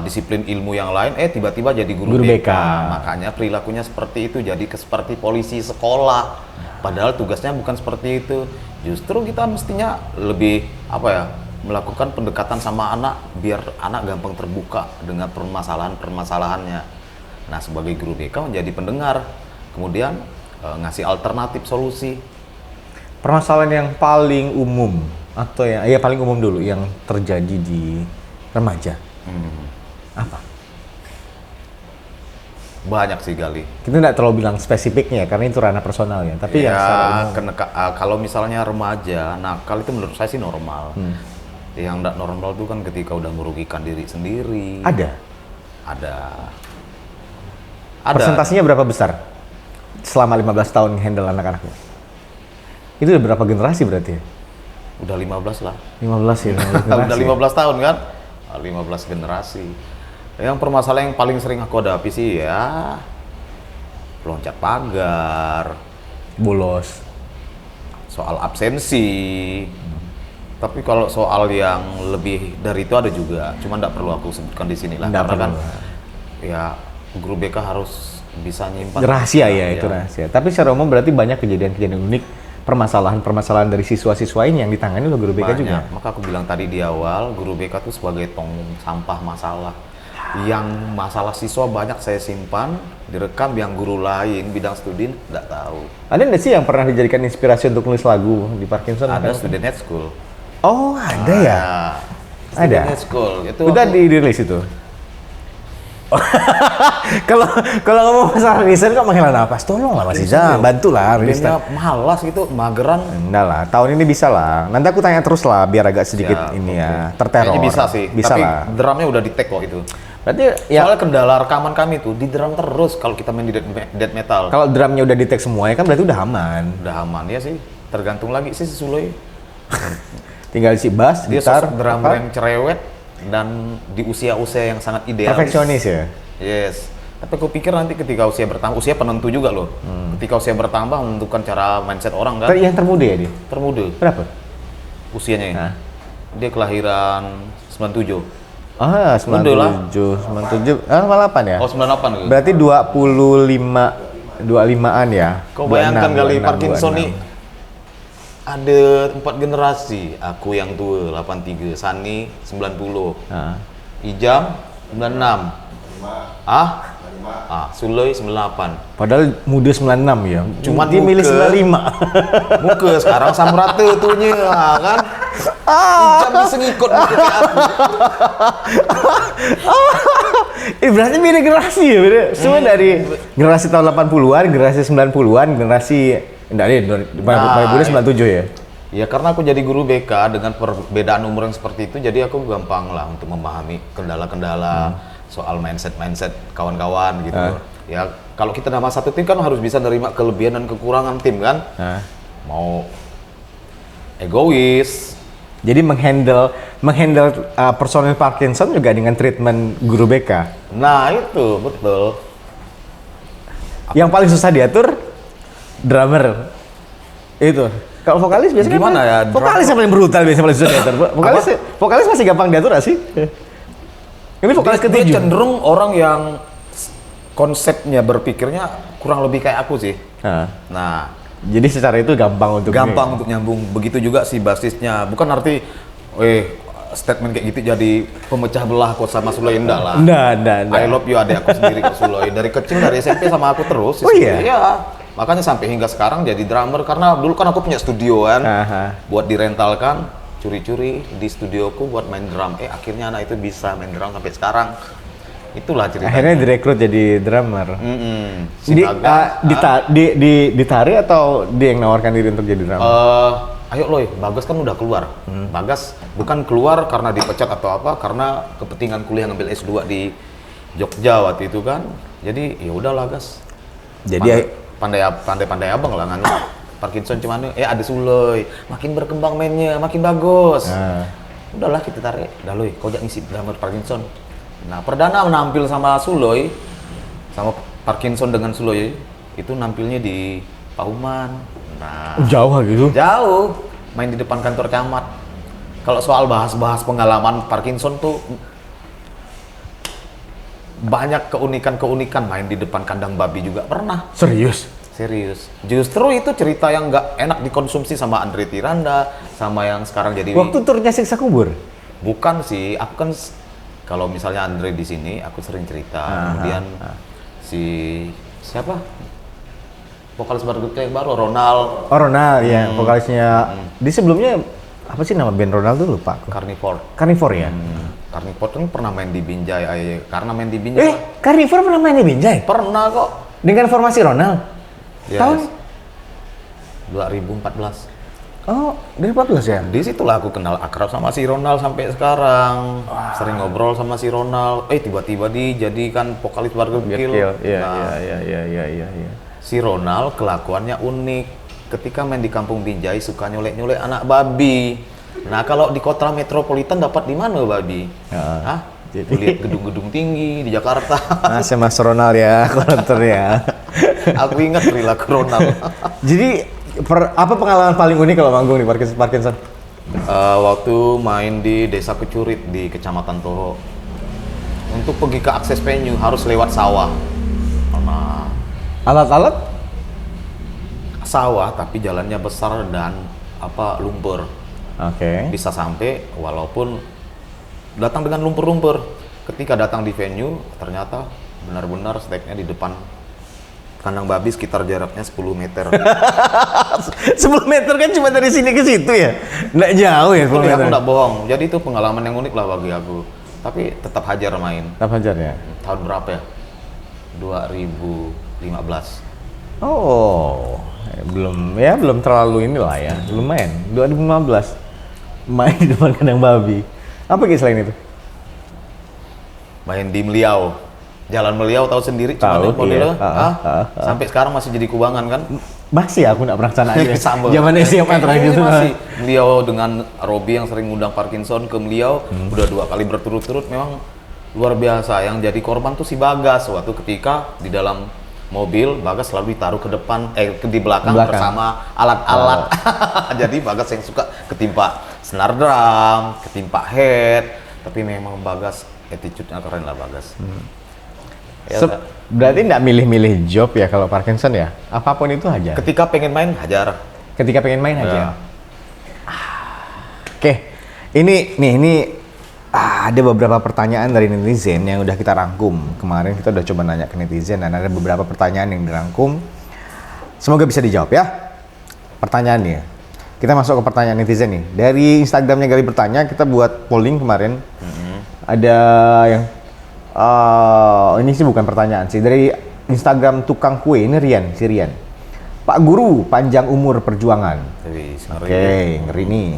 disiplin ilmu yang lain tiba-tiba jadi guru BK. Makanya perilakunya seperti itu, jadi seperti polisi sekolah. Padahal tugasnya bukan seperti itu. Justru kita mestinya lebih melakukan pendekatan sama anak biar anak gampang terbuka dengan permasalahan-permasalahannya. Nah, sebagai guru BK menjadi pendengar, kemudian ngasih alternatif solusi. Permasalahan yang paling umum atau paling umum dulu yang terjadi di remaja. Apa? Banyak sih, Gali. Kita nggak terlalu bilang spesifiknya karena itu ranah personal ya. Tapi yang secara umum. Kalau misalnya remaja nakal itu menurut saya sih normal. Yang nggak normal itu kan ketika udah merugikan diri sendiri. Ada. Persentasinya Persentasinya berapa besar selama 15 tahun handle anak-anaknya? Itu udah berapa generasi berarti ya? Udah 15 lah. 15 ya, 15 generasi. Udah 15 tahun kan? 15 generasi. Yang permasalahan yang paling sering aku hadapi sih ya loncat pagar, Bolos. soal absensi. Tapi kalau soal yang lebih dari itu ada juga, cuma nggak perlu aku sebutkan di sini lah. Nggak Karena kan perlu. ya guru BK harus bisa nyimpan Rahasia ya, itu rahasia. Tapi secara umum berarti banyak kejadian-kejadian unik, permasalahan-permasalahan dari siswa-siswa ini yang ditangani oleh guru BK juga. Maka aku bilang tadi di awal, guru BK itu sebagai tong sampah masalah. Yang masalah siswa banyak saya simpan, direkam, yang guru lain, bidang studi nggak tahu. Ada nggak sih yang pernah dijadikan inspirasi untuk nulis lagu di Parkinson? Ada Student Head School. Oh, ada ya? Student Ada? Head School. Itu Udah dirilis itu? Kalau ngomong masalah riset kok menghela napas, tolong lah Mas Iza, bantulah rilis. Bandnya malas gitu, mageran. Enggak lah, tahun ini bisa lah. Nanti aku tanya terus lah, biar agak sedikit terteror. Kayaknya bisa sih, Bisa tapi lah. drumnya udah di tag kok itu. Berarti ya, Soalnya kendala rekaman kami tuh di drum terus kalau kita main di death metal. kalau drumnya udah di tag semuanya kan berarti udah aman. Udah aman ya sih, tergantung lagi sih si Suloy. Tinggal si bass, Dia gitar, sosok drummer yang cerewet dan di usia-usia yang sangat idealis. perfeksionis ya. Yes. Tapi aku pikir nanti ketika usia bertambah, usia penentu juga loh. Ketika usia bertambah menentukan cara mindset orang kan. Yang termuda ya dia? Termuda Berapa? usianya ya. Hah? Dia kelahiran 97. Ah, Udah lah. 97, 98 ya? Oh, 98 gitu. Berarti 25-an ya? Kau bayangkan 26, kali 26, Parkinson 26. nih. Ada 4 generasi. Aku yang tua 83, Sani 90. Ah. Ijam 96. Suloi 98. Padahal muda 96 ya. Cuman dia milih muka. 95. Muka sekarang Samrata tuhnya kan. Jam bisa ngikut muka kayak aku. Berarti beda generasi ya, beda. Semua dari generasi tahun 80-an, generasi 90-an, generasi enggak deh, Bunda 97 ya. Ya karena aku jadi guru BK dengan perbedaan umur yang seperti itu, jadi aku gampang lah untuk memahami kendala-kendala soal mindset kawan-kawan gitu. Ya kalau kita nama satu tim kan harus bisa nerima kelebihan dan kekurangan tim kan. Mau egois. Jadi menghandle personil Parkinson juga dengan treatment guru BK. Nah itu betul. Yang paling susah diatur drummer. Itu. Kalau vokalis biasanya Gimana ya, vokalis yang paling brutal biasanya paling susah diatur. Vokalis masih gampang diatur gak sih? Ini vokalis Dia ketujuh. cenderung orang yang konsepnya berpikirnya kurang lebih kayak aku sih. Nah, Jadi secara itu gampang untuk nyambung. Begitu juga si basisnya. Bukan arti, statement kayak gitu jadi pemecah belah kok sama Suloi, enggak lah. Enggak. I love you adek aku sendiri kok Suloi. Dari kecil dari SMP sama aku terus. Oh iya? Iya. Makanya sampai hingga sekarang jadi drummer karena dulu kan aku punya studio kan. Buat direntalkan, curi-curi di studioku buat main drum. Akhirnya anak itu bisa main drum sampai sekarang. Itulah ceritanya. Akhirnya direkrut jadi drummer. Si Bagas, Ditarik atau dia yang nawarkan diri untuk jadi drummer? ayo Loy, Bagas kan udah keluar. Bagas bukan keluar karena dipecat atau apa, karena kepentingan kuliah ngambil S2 di Jogja waktu itu kan. Jadi ya udahlah Gas. Jadi pandai abang lah nganu. Parkinson cuman ada Suloi, makin berkembang mainnya, makin bagus. Udahlah kita tarik. Dah Loy, kau jangan ngisi drummer Parkinson. Nah, perdana menampil sama Suloi, sama Parkinson dengan Suloi itu nampilnya di Pauman. Nah, jauh gitu? jauh, main di depan kantor camat. Kalau soal bahas-bahas pengalaman Parkinson tuh banyak keunikan-keunikan, main di depan kandang babi juga pernah. Serius? Serius. Justru itu cerita yang nggak enak dikonsumsi sama Andre Tiranda, sama yang sekarang jadi. Waktu turnya siksa kubur? Bukan sih, aku kan kalau misalnya Andre di sini, aku sering cerita. Kemudian si siapa? Vokalis yang baru Ronald. Oh Ronald ya, vokalisnya. Di sebelumnya apa sih nama band Ronald tuh lupa aku. Carnivore ya? Carnivore kan pernah main di Binjai, karena main di Binjai. Carnivore pernah main di Binjai? Pernah kok. Dengan formasi Ronald? Yes. Tahun? 2014. Oh, dari 14 ya? Di situlah aku kenal akrab sama si Ronald sampai sekarang. Sering ngobrol sama si Ronald. Tiba-tiba dijadikan vokalis Warga Bekil. Iya. Si Ronald kelakuannya unik. Ketika main di Kampung Binjai suka nyolek-nyolek anak babi. Nah, kalau di kota metropolitan dapat di mana babi? Jadi lihat gedung-gedung tinggi di Jakarta. Mas Ronald ya, konternya. Aku ingat perilaku Ronald. Jadi apa pengalaman paling unik kalau manggung di Parkinson? Waktu main di Desa Kecurit di Kecamatan Toho. Untuk pergi ke akses venue harus lewat sawah. Karena Alat-alat? Sawah tapi jalannya besar dan lumpur. Oke. Bisa sampai walaupun datang dengan lumpur-lumpur. Ketika datang di venue ternyata benar-benar stepnya di depan kandang babi sekitar jaraknya 10 meter. 10 meter kan cuma dari sini ke situ ya? Nggak jauh ya 10 meter? Aku nggak bohong, jadi itu pengalaman yang unik lah bagi aku. Tapi tetap hajar main. Tetap hajar ya? Tahun berapa ya? 2015. Oh, belum terlalu inilah ya, belum main. 2015 main di depan kandang babi. Apa lagi selain itu? Main di Meliau. Jalan Meliau tahu sendiri, Tahu, modelnya. iya. Sampai sekarang masih jadi kubangan kan? Masih aku nggak pernah sana aja. Sama. Zaman SMA terakhir itu masih. Meliau dengan Robi yang sering ngundang Parkinson ke Meliau, udah 2 kali berturut-turut, memang luar biasa. Yang jadi korban tuh si Bagas. Waktu ketika di dalam mobil, Bagas selalu ditaruh ke depan, di belakang bersama alat-alat. Jadi Bagas yang suka ketimpa snare drum, ketimpa head. Tapi memang Bagas attitude-nya keren lah Bagas. Berarti nggak milih-milih job ya kalau Parkinson ya? Apapun itu hajar? Ketika pengen main, hajar. Ketika pengen main hajar? Ya. Oke, ini ada beberapa pertanyaan dari netizen yang udah kita rangkum. Kemarin kita udah coba nanya ke netizen dan ada beberapa pertanyaan yang dirangkum. Semoga bisa dijawab ya pertanyaannya. Kita masuk ke pertanyaan netizen nih. Dari Instagramnya Gali Bertanya, kita buat polling kemarin. Ada yang ini sih bukan pertanyaan sih, dari Instagram Tukang Kue, ini Rian, si Rian. Pak Guru, panjang umur perjuangan. Oke, ngeri nih.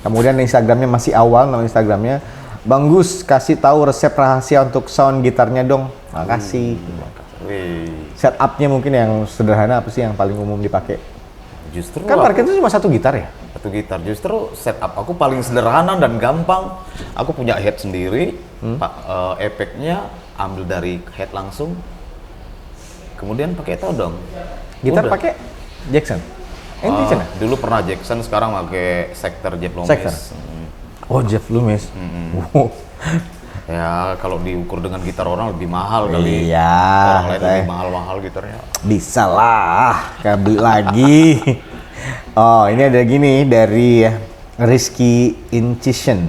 Kemudian Instagramnya masih awal, nama Instagramnya Bang Gus, kasih tahu resep rahasia untuk sound gitarnya dong. Makasih. Setupnya mungkin yang sederhana apa sih yang paling umum dipakai? Justru Kan parkir itu cuma satu gitar ya? satu gitar. Justru setup aku paling sederhana dan gampang. Aku punya head sendiri, efeknya ambil dari head langsung. Kemudian pakai todong. Gitar Udah. pakai Jackson. Dulu pernah Jackson, sekarang pakai Sector Jeff Loomis. Sector. Oh, Jeff Loomis. Wow. Ya kalau diukur dengan gitar orang lebih mahal kali. Iya, Orang lain lebih mahal-mahal gitarnya. bisa lah, beli lagi. Oh, ini ada gini dari Rizky Incision.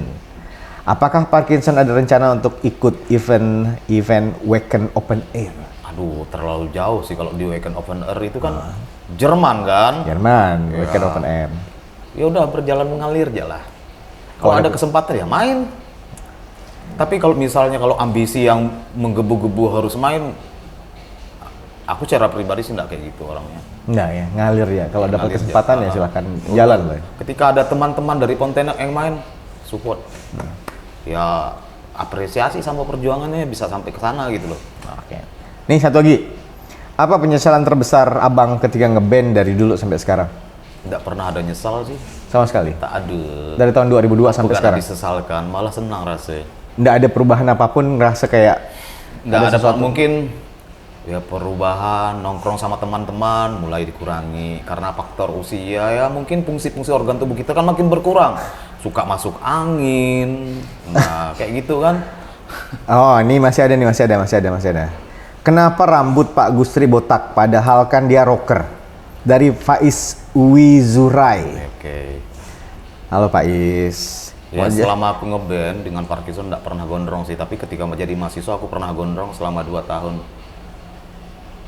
Apakah Parkinson ada rencana untuk ikut event Wacken Open Air? Aduh, terlalu jauh sih kalau di Wacken Open Air itu kan Jerman kan. Jerman, Ya. Wacken Open Air. Ya udah berjalan mengalir aja lah. Kalau ada kesempatan ya main. Tapi kalau misalnya kalau ambisi yang menggebu-gebu harus main, aku secara pribadi sih enggak kayak gitu orangnya. Enggak ya, ngalir ya. Kalau dapat Ngalir kesempatan aja. ya silahkan jalan lah. Ketika ada teman-teman dari Pontianak yang main, support. Ya apresiasi sama perjuangannya bisa sampai ke sana gitu loh. Oke. Nih satu lagi. Apa penyesalan terbesar Abang ketika ngeband dari dulu sampai sekarang? Tidak pernah ada nyesal sih. Sama sekali. Tak ada. Dari tahun 2002 sampai Bukan sekarang. disesalkan, malah senang rasanya. Nggak ada perubahan apapun, ngerasa kayak Nggak ada sesuatu. mungkin ya perubahan, nongkrong sama teman-teman mulai dikurangi karena faktor usia. Ya mungkin fungsi-fungsi organ tubuh kita kan makin berkurang, suka masuk angin, nah kayak gitu kan. Oh, ini masih ada. Kenapa rambut Pak Gusri botak padahal kan dia rocker? Dari Faiz Wizurai. Oke. Halo Pak Is. Ya selama aku ngeband dengan Parkinson nggak pernah gondrong sih, tapi ketika menjadi mahasiswa aku pernah gondrong selama 2 tahun.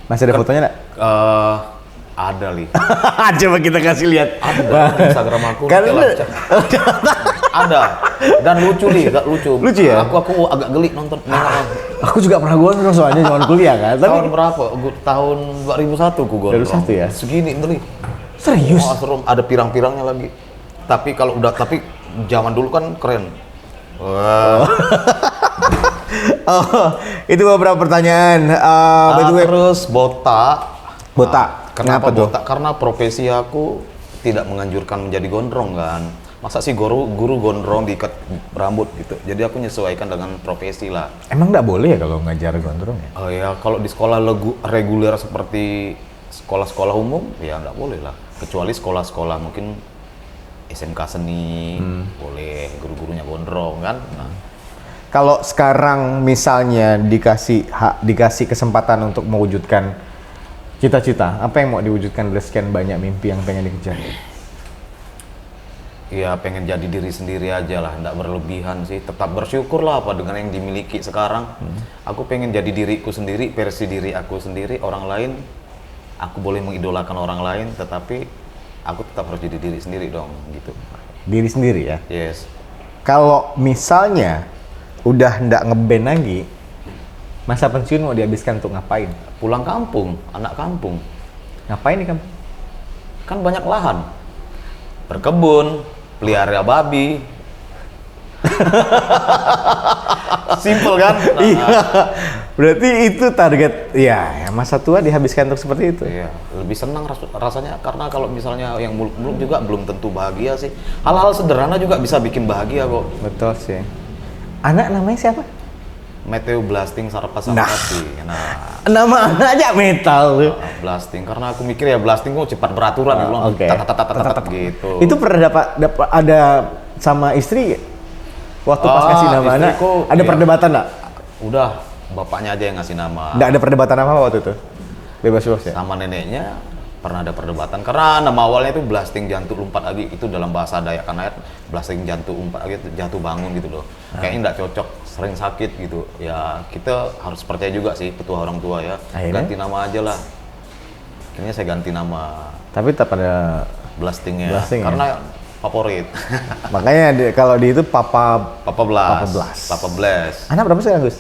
Masih ada fotonya nggak? Ada li. Coba kita kasih lihat. Ada di Instagram aku. Kan Ada. Dan lucu li, gak lucu. Lucu ya? Aku agak geli nonton. Aku juga pernah gondrong soalnya zaman kuliah kan. Tapi Tahun berapa? Tahun 2001 aku gondrong. 2001 ya? Segini li. serius? Wah, seru. Ada pirang-pirangnya lagi. Tapi kalau udah zaman dulu kan keren. Wah. Oh, itu beberapa pertanyaan. By the way, Terus botak. botak. Kenapa Kenapa tuh? botak? Karena profesi aku tidak menganjurkan menjadi gondrong kan. Masa sih guru gondrong diikat rambut gitu. Jadi aku menyesuaikan dengan profesi lah. Emang nggak boleh ya kalau ngajar gondrong ya? Oh ya, kalau di sekolah reguler seperti sekolah-sekolah umum ya nggak boleh lah. Kecuali sekolah-sekolah mungkin SMK seni boleh guru-gurunya gondrong kan. Nah, Kalau sekarang misalnya dikasih kesempatan untuk mewujudkan cita-cita, apa yang mau diwujudkan dari sekian banyak mimpi yang pengen dikejar? ya pengen jadi diri sendiri aja lah, nggak berlebihan sih. Tetap bersyukur lah apa dengan yang dimiliki sekarang. Aku pengen jadi diriku sendiri, versi diri aku sendiri. Orang lain, aku boleh mengidolakan orang lain, tetapi aku tetap harus jadi diri sendiri dong, gitu. Diri sendiri ya? Yes. Kalau misalnya udah nggak ngeband lagi, masa pensiun mau dihabiskan untuk ngapain? Pulang kampung, anak kampung. Ngapain nih kamu? Kan banyak lahan. Berkebun, pelihara babi. Simple kan? Nah, Iya, berarti itu target, ya masa tua dihabiskan untuk seperti itu. iya, lebih senang rasanya karena kalau misalnya yang muluk-muluk juga belum tentu bahagia sih. Hal-hal sederhana juga bisa bikin bahagia kok. Betul sih. Anak namanya siapa? Meteo Blasting Sarpasapati. Nah, Nama anak aja metal tuh. blasting karena aku mikir ya blasting kok cepat beraturan gitu loh. Oke. Tat gitu. Itu pernah dapat ada sama istri waktu pas ngasih nama anak, istriku, ada iya. perdebatan nggak? Udah, bapaknya aja yang ngasih nama. Nggak ada perdebatan apa waktu itu? Bebas-bebas ya? Sama neneknya pernah ada perdebatan karena nama awalnya itu blasting jantung umpat agi, itu dalam bahasa Dayak Kanayat blasting jantung umpat agi itu jatuh bangun gitu loh. Kayaknya nggak cocok, sering sakit gitu. Ya kita harus percaya juga sih petua orang tua ya. Akhirnya? Ganti nama aja lah. Akhirnya saya ganti nama Tapi tetap ada blastingnya Blasting, karena favorit. makanya kalau di itu Papa Papa Blas. Papa Blas. Papa Blas. anak berapa sekarang Gus?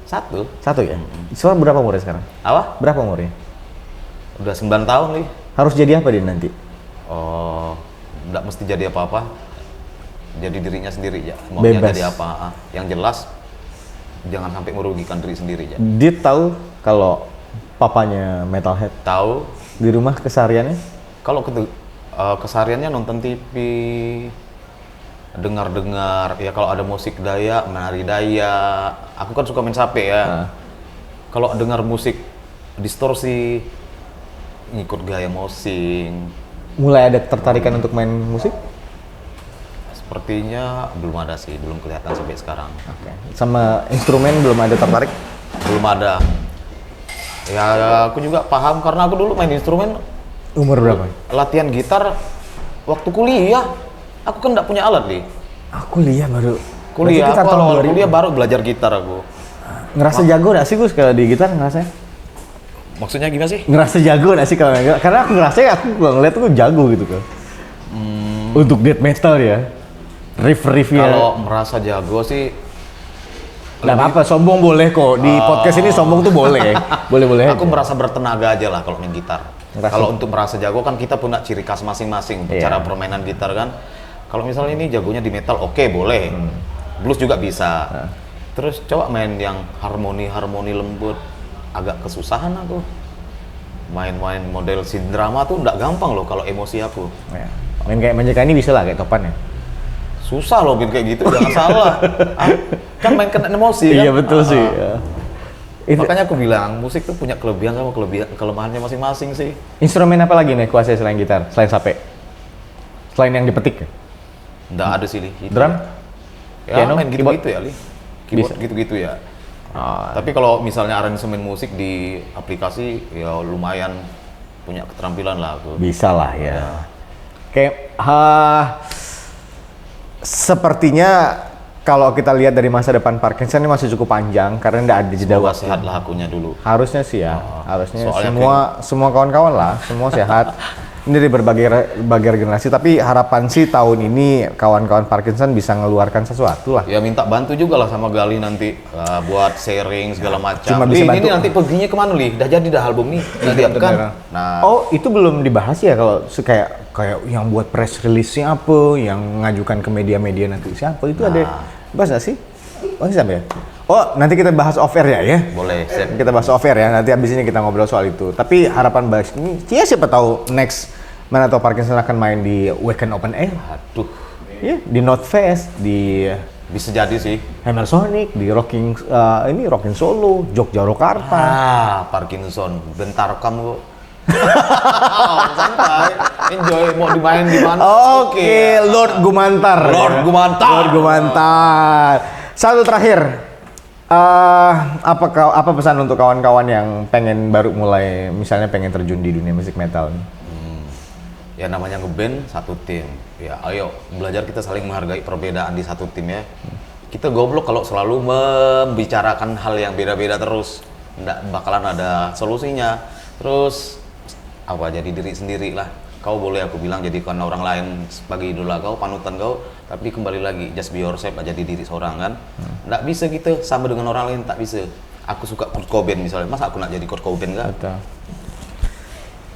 Satu. Ya? Soal berapa umurnya sekarang? Apa? Berapa umurnya? Udah 9 tahun nih. Harus jadi apa dia nanti? Oh, nggak mesti jadi apa-apa. Jadi dirinya sendiri ya. Bebas. Jadi apa? Yang jelas jangan sampai merugikan diri sendiri ya. Dia tahu kalau papanya metalhead. Tahu Di rumah kesehariannya? kalau kesehariannya nonton TV, dengar-dengar ya kalau ada musik Dayak, menari Dayak. Aku kan suka main sape ya. Kalau dengar musik distorsi, ngikut gaya mosing. Mulai ada ketertarikan untuk main musik? Sepertinya belum ada sih, belum kelihatan sampai sekarang. Oke. Sama instrumen belum ada tertarik? Belum ada. Ya aku juga paham karena aku dulu main instrumen Umur berapa? latihan gitar waktu kuliah. Aku kan nggak punya alat nih. Aku kuliah baru. Kuliah, Berarti kita aku tahun awal 2000. kuliah baru belajar gitar aku. Ngerasa jago gak sih Gus kalau di gitar ngerasa? Maksudnya gimana sih? Ngerasa jago gak sih kalau main gitar? Karena aku ngerasa aku ngeliat tuh jago gitu kan. Untuk death metal ya. Riff-riffnya. Kalau merasa jago sih, Nggak apa-apa, sombong boleh kok. Di podcast ini sombong tuh boleh. Boleh-boleh aku aja. merasa bertenaga aja lah kalau main gitar. Ngerasa- Kalau untuk merasa jago kan kita punya ciri khas masing-masing untuk Iya. cara permainan gitar kan. Kalau misalnya ini jagonya di metal, oke boleh. Blues juga bisa. Terus coba main yang harmoni lembut, agak kesusahan aku. Main-main model sindrama tuh nggak gampang loh kalau emosi aku. Ya. Main kayak Manjekani bisa lah kayak Topan ya. Susah loh bikin kayak gitu, jangan salah. Kan main kena emosi kan. Iya betul sih. Ya. Itu, Makanya aku bilang musik tuh punya kelebihan sama kelemahannya masing-masing sih. instrumen apa lagi nih kuasai selain gitar, selain sape? Selain yang dipetik? Nggak ada sih, Li. Itu Drum? ya, Piano? main gitu-gitu ya, Li. Keyboard Bisa. gitu-gitu ya. Oh, Tapi kalau misalnya aransemen musik di aplikasi, ya lumayan punya keterampilan lah aku. bisa lah ya. Kayak sepertinya kalau kita lihat dari masa depan Parkinson ini masih cukup panjang karena nggak ada jeda Semoga waktu. sehat lah akunya dulu. Harusnya sih ya, harusnya soalnya semua kawan-kawan lah, semua sehat. Ini dari berbagai generasi, tapi harapan sih tahun ini kawan-kawan Parkinson bisa ngeluarkan sesuatu lah. Ya minta bantu juga lah sama Gali nanti buat sharing segala macam. cuma Li, bisa ini bantu. nanti perginya kemana Li? Udah jadi dah album nih, udah diamkan. Bener. Nah, Oh, itu belum dibahas ya kalau kayak yang buat press release-nya apa, yang ngajukan ke media-media nanti siapa itu ada bahas nggak sih? Oh, sampai ya? Oh, nanti kita bahas off air ya. boleh. Sip. Kita bahas off air ya. Nanti abis ini kita ngobrol soal itu. Tapi harapan bahas ini, ya siapa tahu next mana tahu Parkinson akan main di Weekend Open Air, Aduh, ya, di North Fest, di bisa jadi sih. Hammer Sonic, di Rocking Solo, Jogja Rokarta. Parkinson, bentar kamu. Santai, enjoy mau dimain di mana? Oke, Lord Gumantar. Lord ya. Gumantar. Lord Gumantar. Satu terakhir. Apa pesan untuk kawan-kawan yang pengen baru mulai, misalnya pengen terjun di dunia musik metal? Ya namanya ngeband satu tim. Ya ayo belajar kita saling menghargai perbedaan di satu tim ya. Kita goblok kalau selalu membicarakan hal yang beda-beda terus. Nggak bakalan ada solusinya. Terus apa jadi diri sendiri lah. Kau boleh aku bilang jadikan orang lain sebagai idola kau, panutan kau, tapi kembali lagi just be yourself aja, jadi diri seorang kan. Nggak bisa gitu sama dengan orang lain, tak bisa. Aku suka Kurt Cobain misalnya, masa aku nak jadi Kurt Cobain kan? Betul.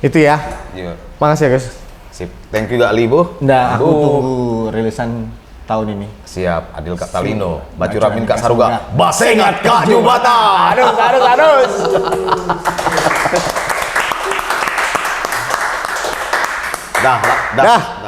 Itu ya. Iya. Makasih ya guys. Sip. Thank you Kak Ali, Bu. Nggak, aku Bu. tunggu rilisan tahun ini. Siap, Adil Kak Talino, Bacu Bacu Ramin Ramin Kak Kak Saruga, Saruga. Basengat Kak Jubata. Harus. Dah.